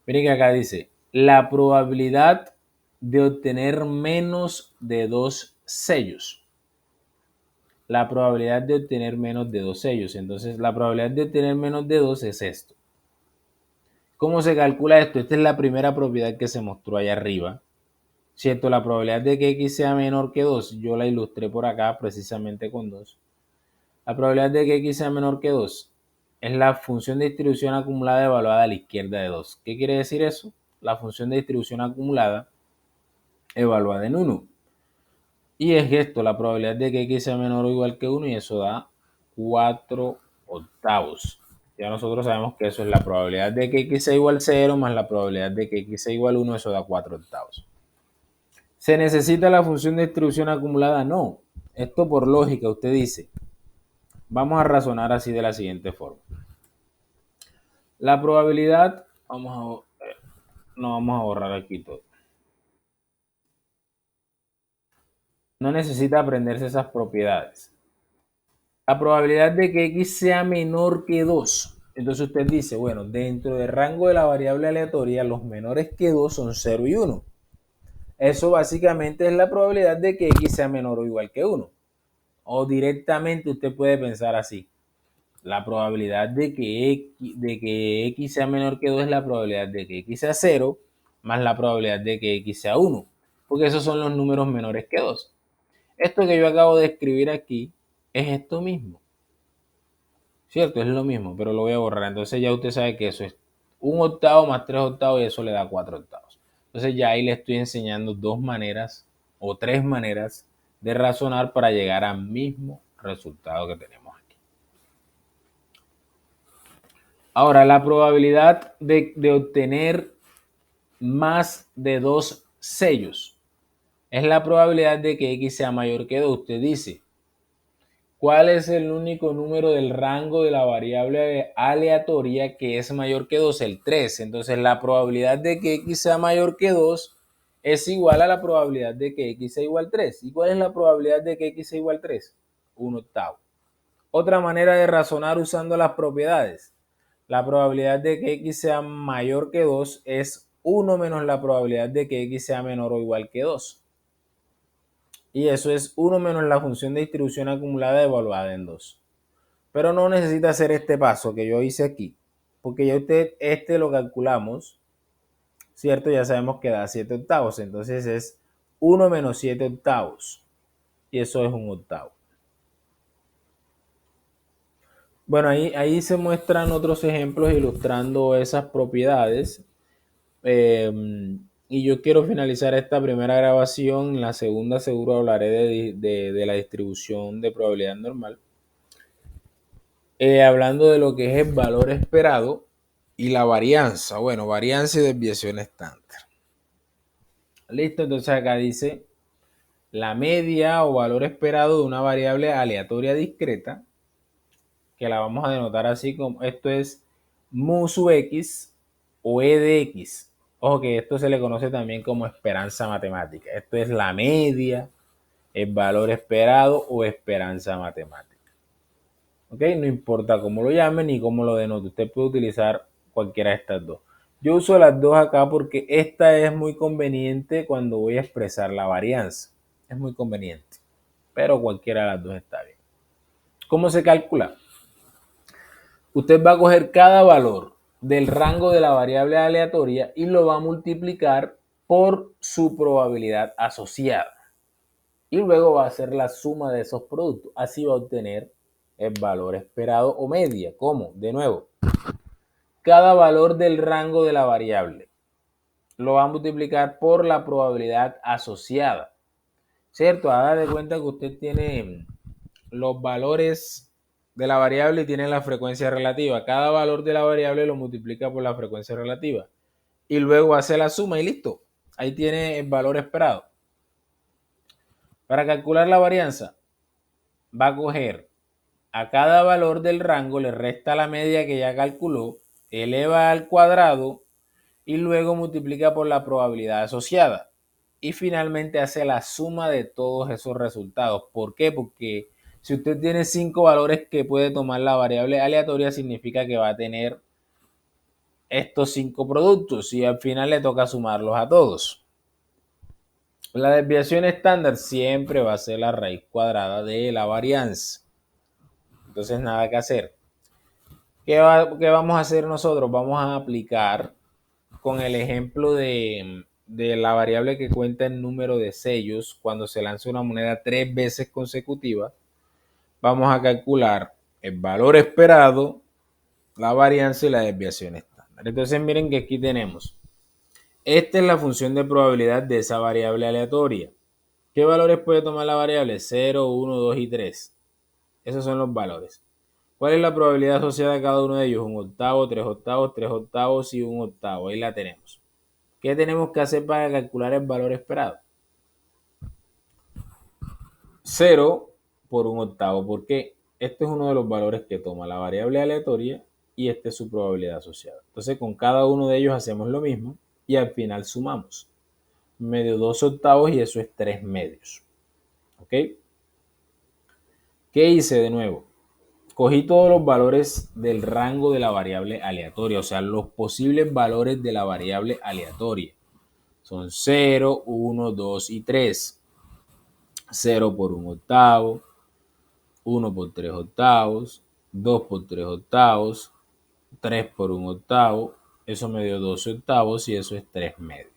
Miren que acá dice, la probabilidad de obtener menos de 2 sellos. La probabilidad de obtener menos de 2 sellos. Entonces, la probabilidad de obtener menos de 2 es esto. ¿Cómo se calcula esto? Esta es la primera propiedad que se mostró allá arriba. ¿Cierto? La probabilidad de que x sea menor que 2, yo la ilustré por acá precisamente con 2. La probabilidad de que x sea menor que 2 es la función de distribución acumulada evaluada a la izquierda de 2. ¿Qué quiere decir eso? La función de distribución acumulada evaluada en 1. Y es esto, la probabilidad de que x sea menor o igual que 1 y eso da 4 octavos. Ya nosotros sabemos que eso es la probabilidad de que x sea igual a 0 más la probabilidad de que x sea igual a 1, eso da 4 octavos. ¿Se necesita la función de distribución acumulada? No. Esto por lógica, usted dice. Vamos a razonar así de la siguiente forma. La probabilidad, no vamos a borrar aquí todo. No necesita aprenderse esas propiedades. La probabilidad de que x sea menor que 2. Entonces usted dice, bueno, dentro del rango de la variable aleatoria, los menores que 2 son 0 y 1. Eso básicamente es la probabilidad de que x sea menor o igual que 1. O directamente usted puede pensar así. La probabilidad de que x sea menor que 2 es la probabilidad de que x sea 0 más la probabilidad de que x sea 1. Porque esos son los números menores que 2. Esto que yo acabo de escribir aquí es esto mismo. ¿Cierto? Es lo mismo, pero lo voy a borrar. Entonces ya usted sabe que eso es 1 octavo más 3 octavos y eso le da 4 octavos. Entonces ya ahí le estoy enseñando 2 maneras o 3 maneras de razonar para llegar al mismo resultado que tenemos aquí. Ahora, la probabilidad de obtener más de 2 sellos es la probabilidad de que x sea mayor que 2. Usted dice, ¿cuál es el único número del rango de la variable aleatoria que es mayor que 2? El 3. Entonces la probabilidad de que x sea mayor que 2 es igual a la probabilidad de que x sea igual a 3. ¿Y cuál es la probabilidad de que x sea igual a 3? 1 octavo. Otra manera de razonar usando las propiedades. La probabilidad de que x sea mayor que 2 es 1 menos la probabilidad de que x sea menor o igual que 2. Y eso es 1 menos la función de distribución acumulada evaluada en 2. Pero no necesita hacer este paso que yo hice aquí, porque ya usted lo calculamos, ¿cierto? Ya sabemos que da 7 octavos, entonces es 1 menos 7 octavos, y eso es 1 octavo. Bueno, ahí se muestran otros ejemplos ilustrando esas propiedades. Y yo quiero finalizar esta primera grabación. En la segunda seguro hablaré de la distribución de probabilidad normal. Hablando de lo que es el valor esperado y la varianza. Bueno, varianza y desviación estándar. Listo, entonces acá dice la media o valor esperado de una variable aleatoria discreta, que la vamos a denotar así como esto es mu sub x o e de x. Ojo que esto se le conoce también como esperanza matemática. Esto es la media, el valor esperado o esperanza matemática. ¿Ok? No importa cómo lo llamen ni cómo lo denote. Usted puede utilizar cualquiera de estas dos. Yo uso las dos acá porque esta es muy conveniente cuando voy a expresar la varianza. Es muy conveniente. Pero cualquiera de las dos está bien. ¿Cómo se calcula? Usted va a coger cada valor del rango de la variable aleatoria y lo va a multiplicar por su probabilidad asociada. Y luego va a hacer la suma de esos productos. Así va a obtener el valor esperado o media. ¿Cómo? De nuevo, cada valor del rango de la variable lo va a multiplicar por la probabilidad asociada. ¿Cierto? Haga de cuenta que usted tiene los valores de la variable y tiene la frecuencia relativa. Cada valor de la variable lo multiplica por la frecuencia relativa. Y luego hace la suma y listo. Ahí tiene el valor esperado. Para calcular la varianza, va a coger a cada valor del rango, le resta la media que ya calculó, eleva al cuadrado y luego multiplica por la probabilidad asociada. Y finalmente hace la suma de todos esos resultados. ¿Por qué? Porque si usted tiene 5 valores que puede tomar la variable aleatoria, significa que va a tener estos 5 productos y al final le toca sumarlos a todos. La desviación estándar siempre va a ser la raíz cuadrada de la varianza. Entonces nada que hacer. ¿Qué vamos a hacer nosotros? Vamos a aplicar con el ejemplo de la variable que cuenta el número de sellos cuando se lanza una moneda 3 veces consecutivas. Vamos a calcular el valor esperado, la varianza y la desviación estándar. Entonces miren que aquí tenemos, esta es la función de probabilidad de esa variable aleatoria. ¿Qué valores puede tomar la variable? 0, 1, 2 y 3. Esos son los valores. ¿Cuál es la probabilidad asociada a cada uno de ellos? 1 octavo, 3 octavos, 3 octavos y 1 octavo. Ahí la tenemos. ¿Qué tenemos que hacer para calcular el valor esperado? 0 por 1 octavo. ¿Por qué? Este es uno de los valores que toma la variable aleatoria y esta es su probabilidad asociada. Entonces con cada uno de ellos hacemos lo mismo y al final sumamos. Medio 2 octavos y eso es 3 medios. ¿Ok? ¿Qué hice de nuevo? Cogí todos los valores del rango de la variable aleatoria, o sea, los posibles valores de la variable aleatoria. Son 0, 1, 2 y 3. 0 por 1 octavo, 1 por 3 octavos, 2 por 3 octavos, 3 por 1 octavo, eso me dio 12 octavos y eso es 3 medios.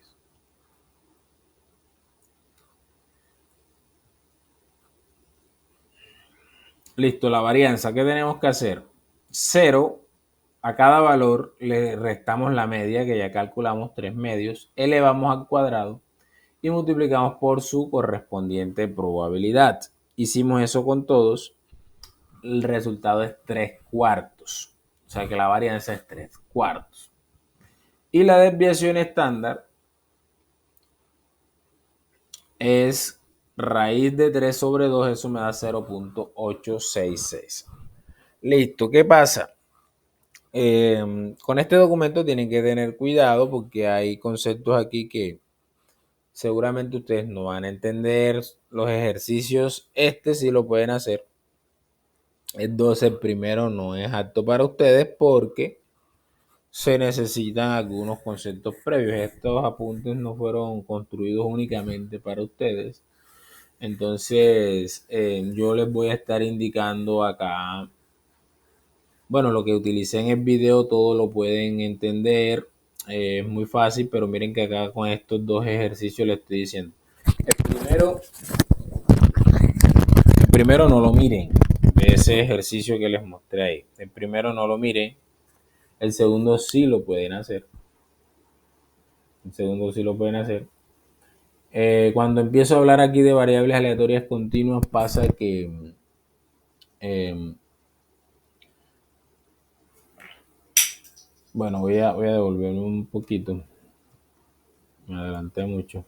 Listo, la varianza, ¿qué tenemos que hacer? 0, a cada valor le restamos la media, que ya calculamos 3 medios, elevamos al cuadrado y multiplicamos por su correspondiente probabilidad. Hicimos eso con todos, el resultado es 3 cuartos, o sea que la varianza es 3 cuartos. Y la desviación estándar es raíz de 3 sobre 2, eso me da 0.866. Listo, ¿qué pasa? Con este documento tienen que tener cuidado porque hay conceptos aquí que seguramente ustedes no van a entender. Los ejercicios, este sí lo pueden hacer. Entonces el primero no es apto para ustedes porque se necesitan algunos conceptos previos. Estos apuntes no fueron construidos únicamente para ustedes. Entonces yo les voy a estar indicando acá, bueno, lo que utilicé en el video todo lo pueden entender. Es muy fácil, pero miren que acá con estos dos ejercicios les estoy diciendo. El primero no lo miren, ese ejercicio que les mostré ahí. El primero no lo miren, el segundo sí lo pueden hacer. Cuando empiezo a hablar aquí de variables aleatorias continuas pasa que bueno, voy a devolverme un poquito. Me adelanté mucho.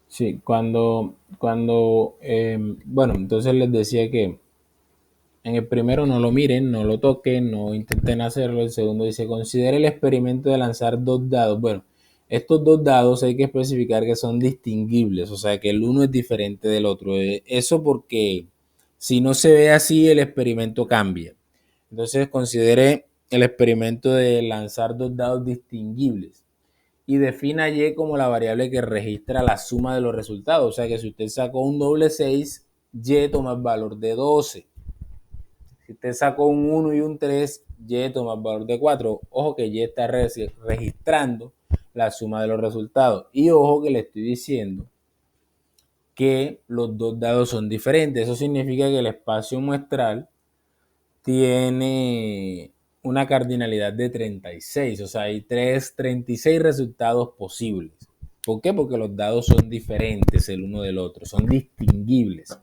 Sí, bueno, entonces les decía que en el primero no lo miren, no lo toquen, no intenten hacerlo. El segundo dice, considere el experimento de lanzar 2 dados. Bueno, estos 2 dados hay que especificar que son distinguibles, o sea que el uno es diferente del otro. Eso porque si no se ve así, el experimento cambia. Entonces considere el experimento de lanzar 2 dados distinguibles y defina Y como la variable que registra la suma de los resultados. O sea que si usted sacó un doble 6, Y toma el valor de 12. Si usted sacó un 1 y un 3, Y toma el valor de 4. Ojo que Y está registrando la suma de los resultados. Y ojo que le estoy diciendo que los 2 dados son diferentes. Eso significa que el espacio muestral tiene una cardinalidad de 36. O sea, hay 36 resultados posibles. ¿Por qué? Porque los dados son diferentes el uno del otro, son distinguibles.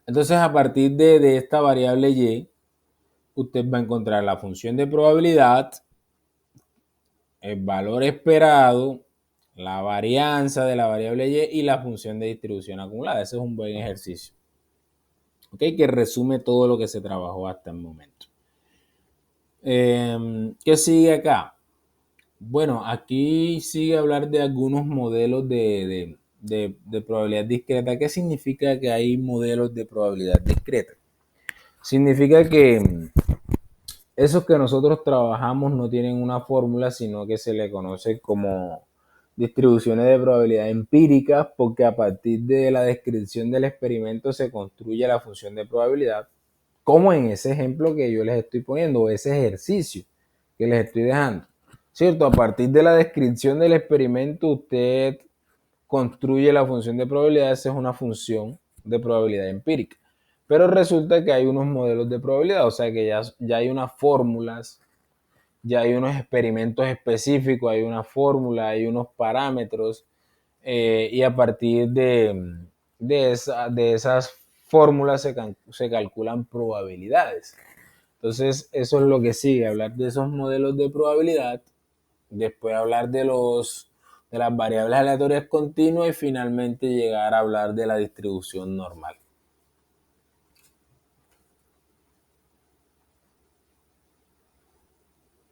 Entonces, a partir de esta variable Y, usted va a encontrar la función de probabilidad, el valor esperado, la varianza de la variable Y y la función de distribución acumulada. Ese es un buen ejercicio. ¿Ok? Que resume todo lo que se trabajó hasta el momento. ¿Qué sigue acá? Bueno, aquí sigue hablar de algunos modelos de probabilidad discreta. ¿Qué significa que hay modelos de probabilidad discreta? Significa que esos que nosotros trabajamos no tienen una fórmula, sino que se le conoce como distribuciones de probabilidad empíricas, porque a partir de la descripción del experimento se construye la función de probabilidad, como en ese ejemplo que yo les estoy poniendo, o ese ejercicio que les estoy dejando. ¿Cierto? A partir de la descripción del experimento, usted construye la función de probabilidad, esa es una función de probabilidad empírica. Pero resulta que hay unos modelos de probabilidad, o sea que ya hay unas fórmulas, ya hay unos experimentos específicos, hay una fórmula, hay unos parámetros, y a partir de esas fórmulas se calculan probabilidades. Entonces, eso es lo que sigue, hablar de esos modelos de probabilidad, después hablar de las variables aleatorias continuas y finalmente llegar a hablar de la distribución normal.